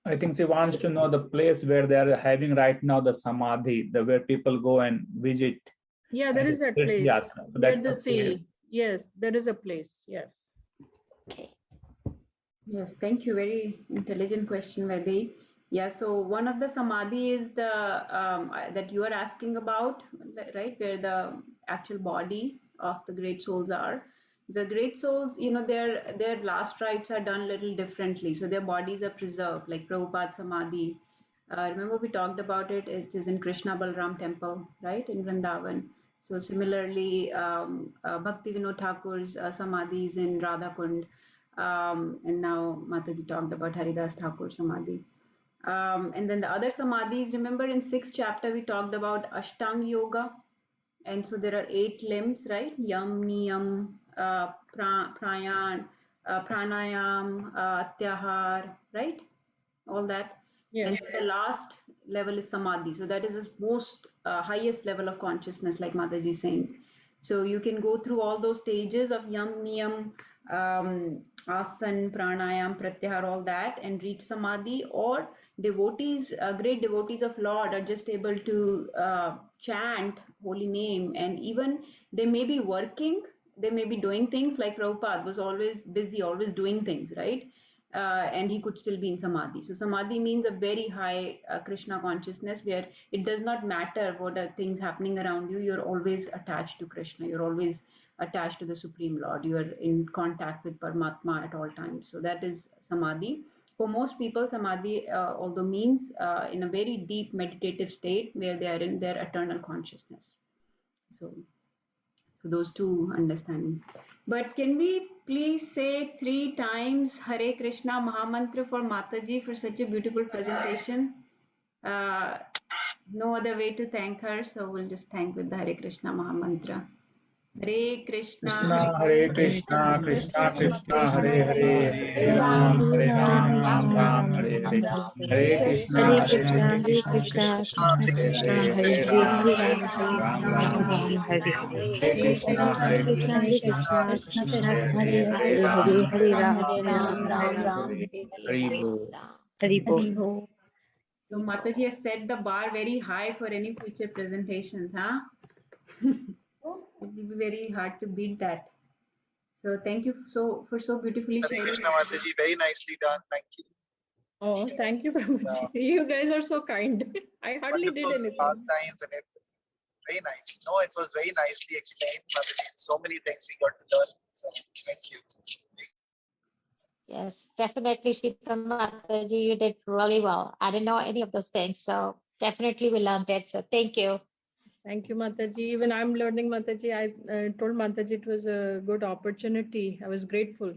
[SPEAKER 8] I think she wants to know the place where they are having right now the samadhi, where people go and visit.
[SPEAKER 7] Yeah, there is that place.
[SPEAKER 8] Yeah, so that's
[SPEAKER 7] Near the sea.
[SPEAKER 8] place.
[SPEAKER 7] Yes, there is a place. Yes.
[SPEAKER 6] okay?
[SPEAKER 1] Yes, thank you. Very intelligent question, Vedi. Yeah, so one of the samadhi is the that you are asking about, right, where the actual body of the great souls are. The great souls, their last rites are done a little differently. So their bodies are preserved, like Prabhupada Samadhi. Remember we talked about it. It is in Krishna Balram temple, right, in Vrindavan. So similarly, Bhakti Vinod Thakur's Samadhi is in Radha Kund. And now Mataji talked about Haridas Thakur Samadhi. And then the other Samadhis, remember in 6th chapter, we talked about Ashtang Yoga. And so there are 8 limbs, right? Yam, Niyam, Pranayam, Atyahar, right? All that.
[SPEAKER 7] Yeah.
[SPEAKER 1] And so the last level is Samadhi. So that is the most highest level of consciousness, like Mataji is saying. So you can go through all those stages of Yam, Niyam, Asan, Pranayam, Pratyahar, all that, and reach Samadhi. Or devotees, great devotees of Lord, are just able to chant holy name, and even they may be working, they may be doing things, like Prabhupada was always busy, always doing things, right? And he could still be in Samadhi. So Samadhi means a very high Krishna consciousness, where it does not matter what are things happening around you, you're always attached to Krishna, you're always attached to the Supreme Lord, you are in contact with Paramatma at all times. So that is Samadhi. For most people, Samadhi, although means in a very deep meditative state where they are in their eternal consciousness. So those two understanding. But can we please say 3 times Hare Krishna Mahamantra for Mataji for such a beautiful presentation? No other way to thank her, so we'll just thank with the Hare Krishna Mahamantra. Hare Krishna,
[SPEAKER 8] Hare Krishna, Krishna Krishna, Hare Hare, Hare Ram, Ram Ram, Hare Hare. Hare Krishna, Hare Krishna, Hare Hare, Hare Ram, Ram, Hare Hare. Hare Krishna, Hare Krishna, Krishna Hare Hare, Hare Ram, Hare Bol.
[SPEAKER 1] So Mataji has set the bar very high for any future presentations, huh? It will be very hard to beat that. So thank you for so beautifully
[SPEAKER 9] Hare
[SPEAKER 1] sharing.
[SPEAKER 9] Krishna Mataji, very nicely done. Thank you.
[SPEAKER 7] Oh, thank you, Prabhuji. You guys are so kind. I hardly did
[SPEAKER 9] Wonderful
[SPEAKER 7] anything.
[SPEAKER 9] pastimes and everything. Very nice. No, it was very nicely explained, Mataji. So many things we got to learn. So thank you.
[SPEAKER 2] Yes, definitely, Shital Mataji, you did really well. I didn't know any of those things, so definitely we learned it. So thank you.
[SPEAKER 7] Thank you, Mataji. Even I'm learning, Mataji. I told Mataji it was a good opportunity. I was grateful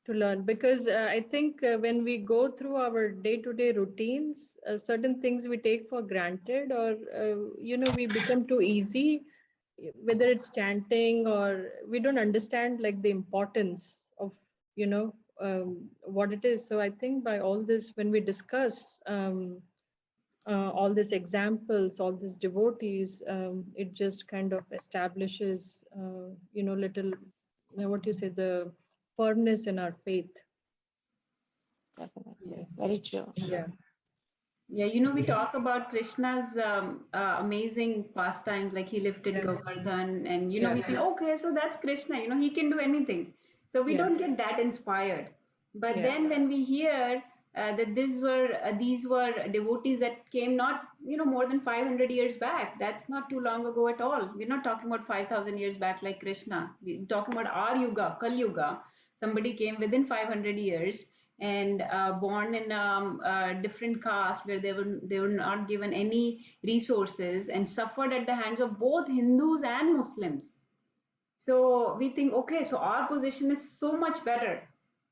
[SPEAKER 7] to learn, because I think when we go through our day-to-day routines, certain things we take for granted, or we become too easy, whether it's chanting, or we don't understand like the importance of what it is. So I think by all this, when we discuss all these examples, all these devotees, it just kind of establishes little, what do you say, the firmness in our faith.
[SPEAKER 2] Definitely.
[SPEAKER 1] Yes.
[SPEAKER 2] Very true.
[SPEAKER 7] Yeah.
[SPEAKER 1] Yeah, we talk about Krishna's amazing pastimes, like he lifted
[SPEAKER 7] Yeah.
[SPEAKER 1] Govardhan, and
[SPEAKER 7] Yeah.
[SPEAKER 1] we think, okay, so that's Krishna, he can do anything. So we
[SPEAKER 7] Yeah.
[SPEAKER 1] don't get that inspired. But
[SPEAKER 7] Yeah.
[SPEAKER 1] then when we hear that these were devotees that came not more than 500 years back, that's not too long ago at all. We're not talking about 5,000 years back like Krishna. We're talking about our Yuga, Kali Yuga. Somebody came within 500 years and born in a different caste where they were not given any resources and suffered at the hands of both Hindus and Muslims. So we think, okay, so our position is so much better.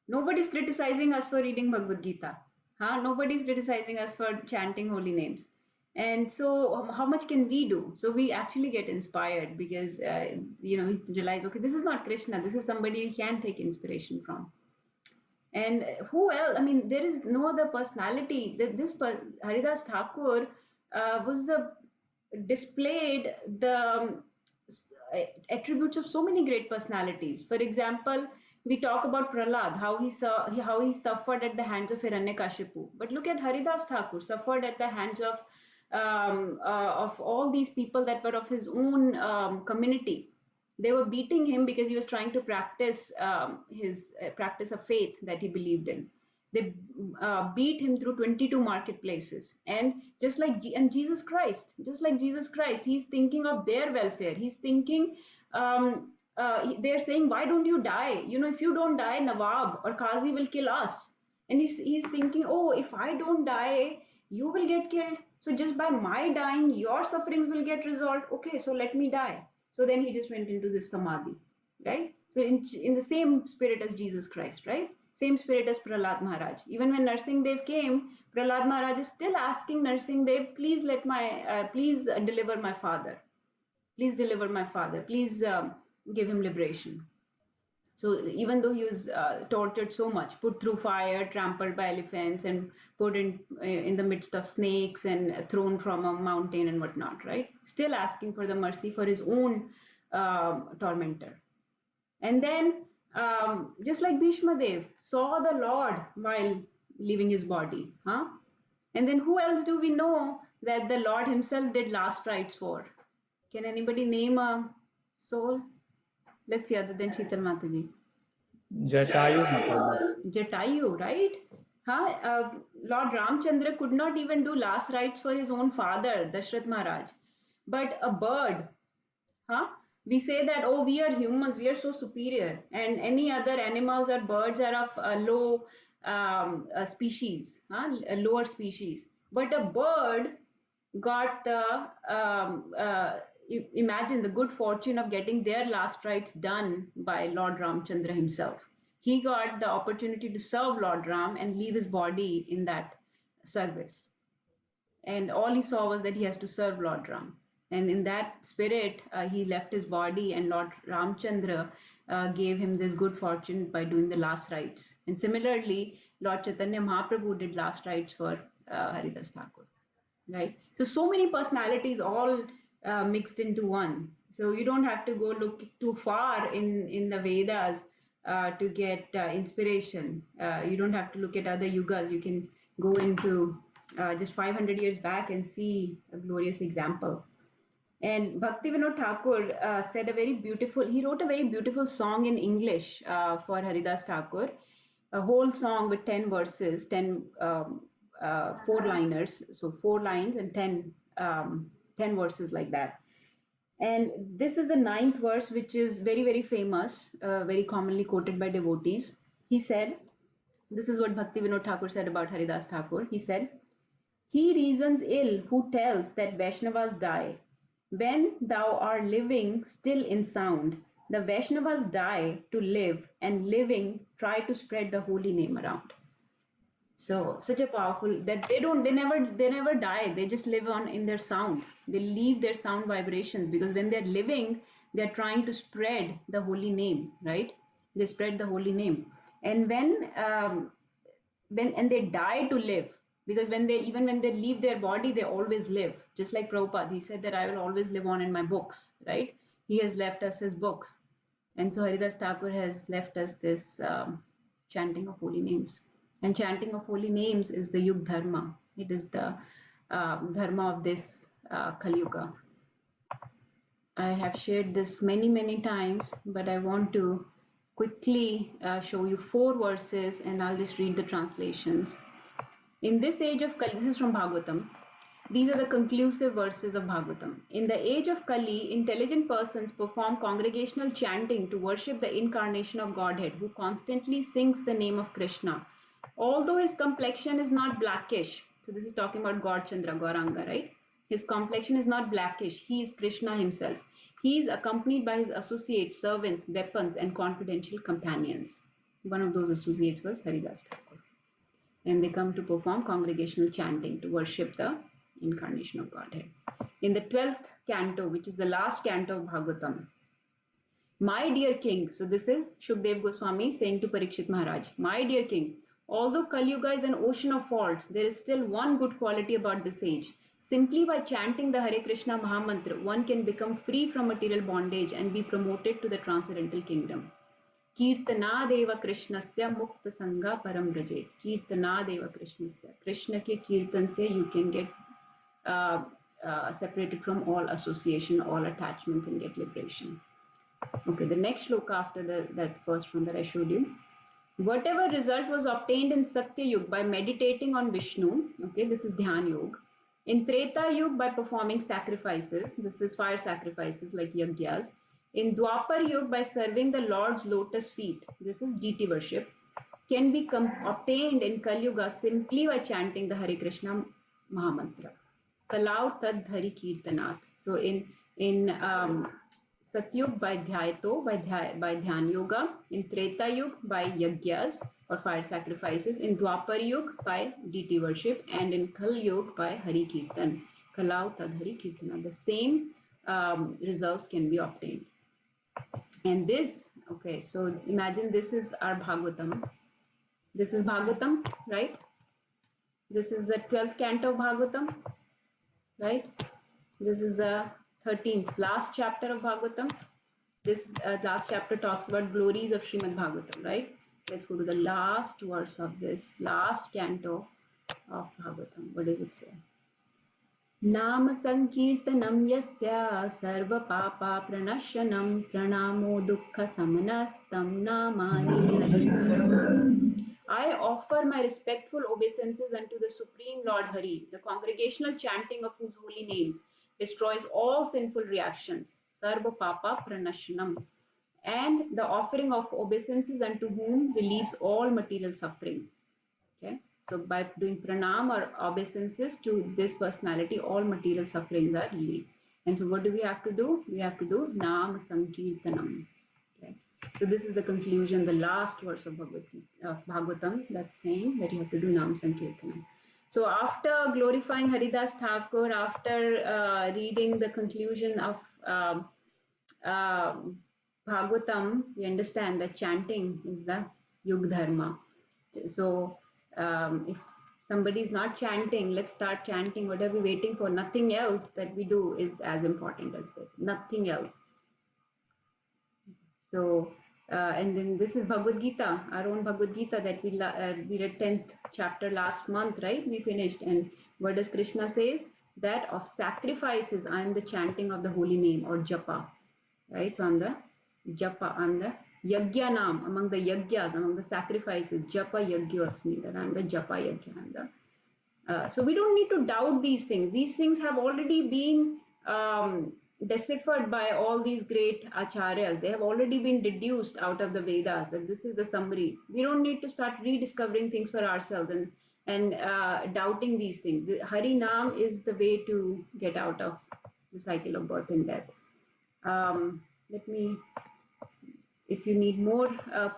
[SPEAKER 1] Nobody's criticizing us for reading Bhagavad Gita. Nobody's criticizing us for chanting holy names. And so how much can we do? So we actually get inspired because, we realize, okay, this is not Krishna. This is somebody we can take inspiration from. And who else? I mean, there is no other personality. This Haridas Thakur was displayed the attributes of so many great personalities. For example, we talk about Prahlad, how he suffered at the hands of Hiranyakashipu. But look at Haridas Thakur, suffered at the hands of all these people that were of his own community. They were beating him because he was trying to practice his practice of faith that he believed in. They beat him through 22 marketplaces. And just like Jesus Christ, he's thinking of their welfare. He's thinking they're saying, why don't you die? You know, if you don't die, Nawab or Qazi will kill us. And he's thinking, oh, if I don't die, you will get killed. So just by my dying, your sufferings will get resolved. Okay, so let me die. So then he just went into this samadhi, right? So in the same spirit as Jesus Christ, right? Same spirit as Prahlad Maharaj. Even when Narsingh Dev came, Prahlad Maharaj is still asking Narsingh Dev, please please deliver my father. Please deliver my father. Please give him liberation. So even though he was tortured so much, put through fire, trampled by elephants, and put in the midst of snakes and thrown from a mountain and whatnot, right? Still asking for the mercy for his own tormentor. And then, just like Bhishma Dev saw the Lord while leaving his body, huh? And then who else do we know that the Lord himself did last rites for? Can anybody name a soul? Let's see, other than Shital Mataji.
[SPEAKER 8] Jatayu Mataji.
[SPEAKER 1] Jatayu, right? Huh? Lord Ramchandra could not even do last rites for his own father, Dashrath Maharaj. But a bird, huh? We say that, oh, we are humans, we are so superior, and any other animals or birds are of a low species, huh? A lower species. But a bird got the imagine the good fortune of getting their last rites done by Lord Ramchandra himself. He got the opportunity to serve Lord Ram and leave his body in that service. And all he saw was that he has to serve Lord Ram. And in that spirit, he left his body, and Lord Ramchandra gave him this good fortune by doing the last rites. And similarly, Lord Chaitanya Mahaprabhu did last rites for Haridas Thakur. Right? So many personalities all mixed into one. So you don't have to go look too far in the Vedas to get inspiration. You don't have to look at other yugas. You can go into just 500 years back and see a glorious example. And Bhaktivinoda Thakur said he wrote a very beautiful song in English for Haridas Thakur, a whole song with 10 verses, 10 four-liners, so 4 lines and 10 verses like that. And this is the 9th verse, which is very, very famous, very commonly quoted by devotees. He said, this is what Bhaktivinoda Thakur said about Haridas Thakur. He said, he reasons ill who tells that Vaishnavas die. When thou art living still in sound, the Vaishnavas die to live, and living try to spread the holy name around. So such a powerful that they never die. They just live on in their sound. They leave their sound vibrations, because when they're living, they're trying to spread the holy name, right? They spread the holy name. And when they die to live, because when they leave their body, they always live. Just like Prabhupada, he said that I will always live on in my books, right? He has left us his books. And so Haridas Thakur has left us this chanting of holy names. And chanting of holy names is the Yug Dharma. It is the Dharma of this Kali Yuga. I have shared this many, many times, but I want to quickly show you 4 verses, and I'll just read the translations. In this age of Kali, this is from Bhagavatam. These are the conclusive verses of Bhagavatam. In the age of Kali, intelligent persons perform congregational chanting to worship the incarnation of Godhead, who constantly sings the name of Krishna. Although his complexion is not blackish, so this is talking about God Chandra, Gauranga, right? His complexion is not blackish. He is Krishna himself. He is accompanied by his associates, servants, weapons, and confidential companions. One of those associates was Haridas Thakur. And they come to perform congregational chanting to worship the incarnation of Godhead. In the 12th canto, which is the last canto of Bhagavatam, my dear king, so this is Shukdev Goswami saying to Parikshit Maharaj, my dear king, although Kali Yuga is an ocean of faults, there is still one good quality about this age. Simply by chanting the Hare Krishna Mahamantra, one can become free from material bondage and be promoted to the transcendental kingdom. Kirtanadeva Krishnasya Mukta Sangha Param Rajet. Kirtanadeva Krishnasya. Krishna ke kirtan se you can get separated from all association, all attachments, and get liberation. Okay, the next shloka after that first one that I showed you. Whatever result was obtained in Satya Yuga by meditating on Vishnu, okay, this is Dhyan Yoga. In Treta Yuga by performing sacrifices, this is fire sacrifices like Yagyas. In Dwapar Yuga, by serving the Lord's lotus feet, this is deity worship, can be obtained in Kali Yuga simply by chanting the Hare Krishna Mahamantra. Kalau tad dhari kirtanat. So in Satyug by Dhyato, by Dhyan Yoga, in Treta Yuga by Yagyas or fire sacrifices, in Dwapar Yuga by deity worship, and in Kal Yuga by Hari Kirtan. Kalau tad Hari Kirtanat. The same results can be obtained. And this, okay, so imagine this is our Bhagavatam. This is Bhagavatam, right? This is the 12th canto of Bhagavatam, right? This is the 13th, last chapter of Bhagavatam. This last chapter talks about glories of Srimad Bhagavatam, right? Let's go to the last verse of this last canto of Bhagavatam. What does it say? Nama sankirtanam yasya sarva papa pranashanam pranamo dukkha samanastam namani hari. I offer my respectful obeisances unto the Supreme Lord Hari. The congregational chanting of whose holy names destroys all sinful reactions. Sarva papa pranashanam. And the offering of obeisances unto whom relieves all material suffering. Okay. So by doing pranam or obeisances to this personality, all material sufferings are relieved. And so what do we have to do? We have to do Nam Sankirtanam. Okay. So this is the conclusion, the last verse of Bhagavatam, that's saying that you have to do Nam Sankirtanam. So after glorifying Haridas Thakur, after reading the conclusion of Bhagavatam, we understand that chanting is the Yug Dharma. So if somebody is not chanting, let's start chanting. What are we waiting for? Nothing else that we do is as important as this. Nothing else. So, and then this is Bhagavad Gita, our own Bhagavad Gita that we read 10th chapter last month, right? We finished. And what does Krishna says? That of sacrifices, I am the chanting of the holy name or japa, right? So I'm the japa, I'm the Yagyanam, among the Yagyas, among the sacrifices, Japa Yagyasmi, that I'm the Japa Yagya. So we don't need to doubt these things. These things have already been deciphered by all these great acharyas. They have already been deduced out of the Vedas, that this is the summary. We don't need to start rediscovering things for ourselves and doubting these things. The Hari Nam is the way to get out of the cycle of birth and death. Let me... If you need more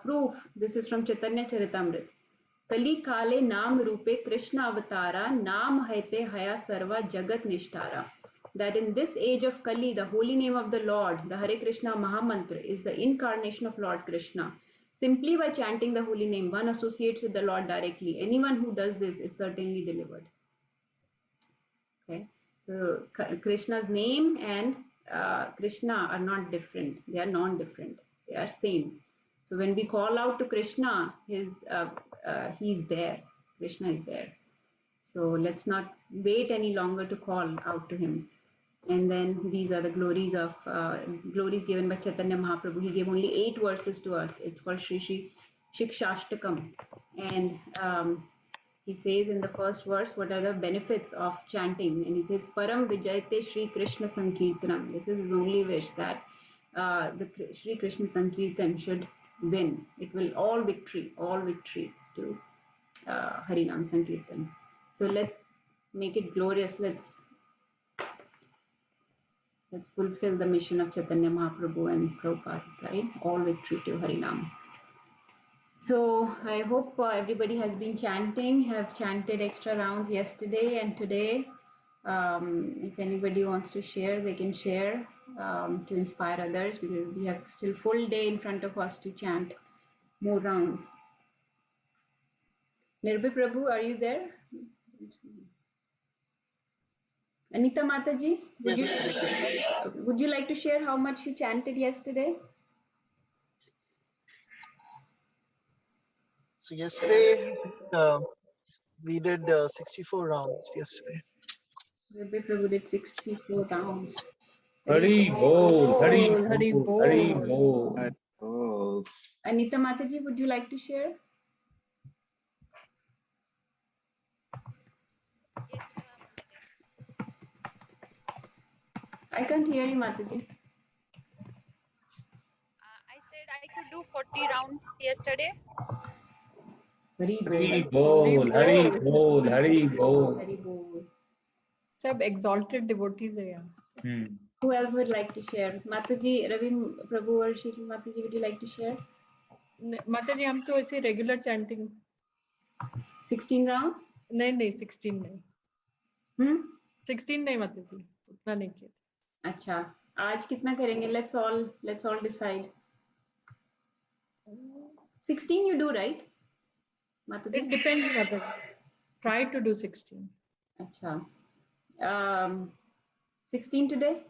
[SPEAKER 1] proof, this is from Chaitanya Charitamrita. Kali Kale Nam Rupe Krishna Avatara Nam Haite Haya Sarva Jagat Nishtara. That in this age of Kali, the holy name of the Lord, the Hare Krishna Mahamantra, is the incarnation of Lord Krishna. Simply by chanting the holy name, one associates with the Lord directly. Anyone who does this is certainly delivered. Okay, so Krishna's name and Krishna are not different. They are non-different. They are same. So when we call out to Krishna, he's there. Krishna is there. So let's not wait any longer to call out to him. And then these are the glories of glories given by Chaitanya Mahaprabhu. He gave only 8 verses to us. It's called Shri Shikshashtakam. And he says in the first verse, what are the benefits of chanting? And he says, Param Vijayate Shri Krishna Sankirtanam. This is his only wish, that the Shri Krishna Sankirtan should win. It will all victory to Harinam Sankirtan. So let's make it glorious. Let's fulfill the mission of Chaitanya Mahaprabhu and Prabhupada, right? All victory to Harinam. So I hope everybody has been chanting, have chanted extra rounds yesterday and today. If anybody wants to share, they can share to inspire others, because we have still full day in front of us to chant more rounds. Nirbhay Prabhu, are you there? Anita Mataji, would you like to share how much you chanted yesterday?
[SPEAKER 9] So yesterday we did 64 rounds yesterday.
[SPEAKER 1] Nirbhay Prabhu did 64 rounds.
[SPEAKER 8] Hari Bol, Hari
[SPEAKER 7] Bol, Hari
[SPEAKER 8] Bol, Hari
[SPEAKER 7] Bol.
[SPEAKER 8] Bol.
[SPEAKER 1] Anita Mataji, would you like to share? I can't hear you, Mataji.
[SPEAKER 3] I could do 40 rounds yesterday.
[SPEAKER 1] Hari
[SPEAKER 8] Hari
[SPEAKER 1] bol.
[SPEAKER 8] bol, Hari bol, Hari bol.
[SPEAKER 1] Hari bol.
[SPEAKER 7] Sab exalted devotees hai yahan.
[SPEAKER 8] Hmm.
[SPEAKER 1] Who else would like to share? Mataji, Ravi Prabhu or Shital Mataji, would you like to share?
[SPEAKER 7] Mataji, हम तो ऐसे regular chanting.
[SPEAKER 1] 16 rounds?
[SPEAKER 7] नहीं 16 नहीं. 16 नहीं माताजी, उतना नहीं किया.
[SPEAKER 1] अच्छा, आज कितना करेंगे? Let's all decide. 16 you do, right? Mataji?
[SPEAKER 7] It depends, Mataji. Try to do 16.
[SPEAKER 1] अच्छा. 16 today?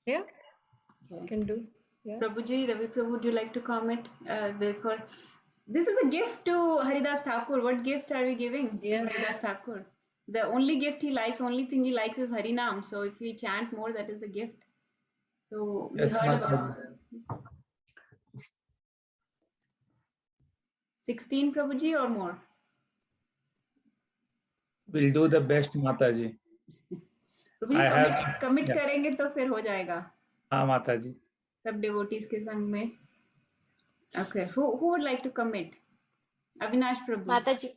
[SPEAKER 7] Yeah,
[SPEAKER 1] Okay.
[SPEAKER 7] can do. Yeah.
[SPEAKER 1] Prabhuji, Ravi Prabhu, would you like to comment? Therefore, this is a gift to Haridas Thakur. What gift are we giving?
[SPEAKER 7] Yeah.
[SPEAKER 1] Haridas Thakur. The only gift he likes, only thing he likes is Harinam. So if we chant more, that is the gift. So we
[SPEAKER 8] Yes,
[SPEAKER 1] heard about
[SPEAKER 8] Mataji.
[SPEAKER 1] 16 Prabhuji or more?
[SPEAKER 8] We'll do the best, Mataji.
[SPEAKER 1] Prabhuji, commit करेंगे तो फिर हो जाएगा.
[SPEAKER 8] हाँ Mataji.
[SPEAKER 1] सब devotees के संग में. Okay, who would like to commit? Avinash Prabhu.
[SPEAKER 2] Mataji,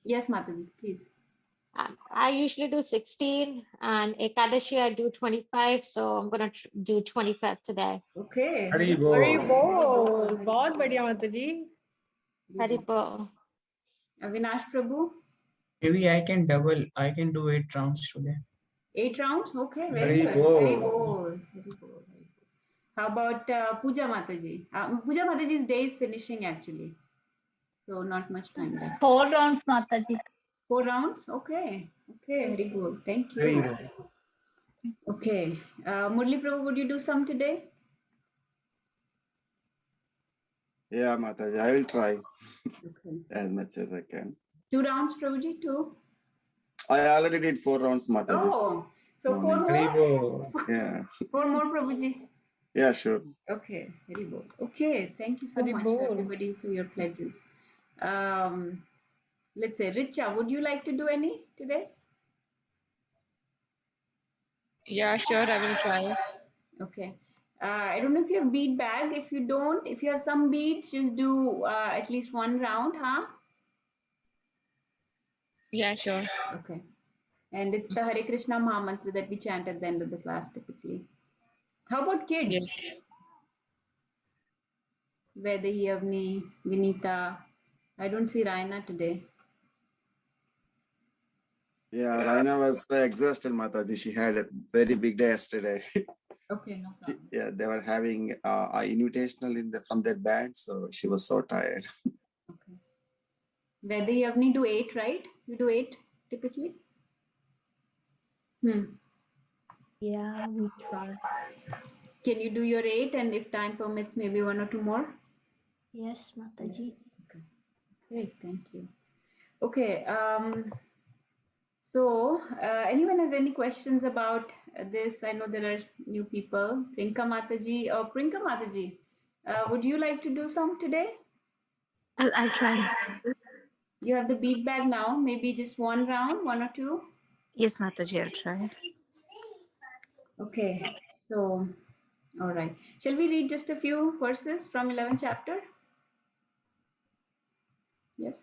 [SPEAKER 1] Yes, Mataji, please.
[SPEAKER 2] I usually do 16 and Ekadashi I do 25, so I'm gonna do 25 today.
[SPEAKER 1] Okay.
[SPEAKER 8] Hari bol.
[SPEAKER 7] Hari bol. बहुत बढ़िया माताजी.
[SPEAKER 2] Hari bol.
[SPEAKER 1] Avinash Prabhu.
[SPEAKER 10] Maybe I can double. I can do 8 rounds today.
[SPEAKER 1] 8 rounds? Okay, very
[SPEAKER 8] Hari
[SPEAKER 1] good.
[SPEAKER 8] bol.
[SPEAKER 1] Very bol. Very bol. How about Puja Mataji? Puja Mataji's day is finishing actually. So not much time left.
[SPEAKER 3] 4 rounds, Mataji.
[SPEAKER 1] 4 rounds? Okay. Okay, very good. Thank
[SPEAKER 8] Hari
[SPEAKER 1] you.
[SPEAKER 8] bol.
[SPEAKER 1] Okay. Murli Prabhu, would you do some today?
[SPEAKER 11] Yeah, Mataji, I will try
[SPEAKER 1] Okay.
[SPEAKER 11] as much as I can.
[SPEAKER 1] 2 rounds, Prabhuji? 2?
[SPEAKER 11] I already did 4 rounds, Mataji.
[SPEAKER 1] Oh, so 4
[SPEAKER 11] Morning.
[SPEAKER 8] Hari
[SPEAKER 1] more?
[SPEAKER 8] bol.
[SPEAKER 11] Yeah.
[SPEAKER 1] 4 more, Prabhuji?
[SPEAKER 11] Yeah, sure.
[SPEAKER 1] Okay, very good. Okay, thank you so
[SPEAKER 7] Hari
[SPEAKER 1] much
[SPEAKER 7] bol.
[SPEAKER 1] everybody for your pledges. Let's say, Richa, would you like to do any today?
[SPEAKER 12] Yeah, sure, I will try.
[SPEAKER 1] Okay. I don't know if you have bead bag. If you don't, if you have some beads, just do at least 1 round, huh?
[SPEAKER 12] Yeah, sure.
[SPEAKER 1] Okay. And it's the Hare Krishna Maha Mantra that we chant at the end of the class typically. How about kids?
[SPEAKER 12] Yes.
[SPEAKER 1] Vedahi, Avni, Vinita. I don't see Raina today.
[SPEAKER 11] Yeah, Raina was exhausted, Mataji. She had a very big day yesterday.
[SPEAKER 1] Okay, no problem.
[SPEAKER 11] Yeah, they were having a invitational from their band, so she was so tired.
[SPEAKER 1] Okay. Vedahi, Avni do 8, right? You do 8 typically?
[SPEAKER 6] Yeah, we try.
[SPEAKER 1] Can you do your 8 and if time permits, maybe 1 or 2 more?
[SPEAKER 6] Yes, Mataji.
[SPEAKER 1] Okay. Great, thank you. Okay, so anyone has any questions about this? I know there are new people. Prinka Mataji or Prinka Mataji, would you like to do some today?
[SPEAKER 12] I'll try.
[SPEAKER 1] You have the bead bag now, maybe just 1 round, 1 or 2?
[SPEAKER 12] Yes, Mataji, I'll try.
[SPEAKER 1] Okay, so, all right. Shall we read just a few verses from 11th chapter? Yes.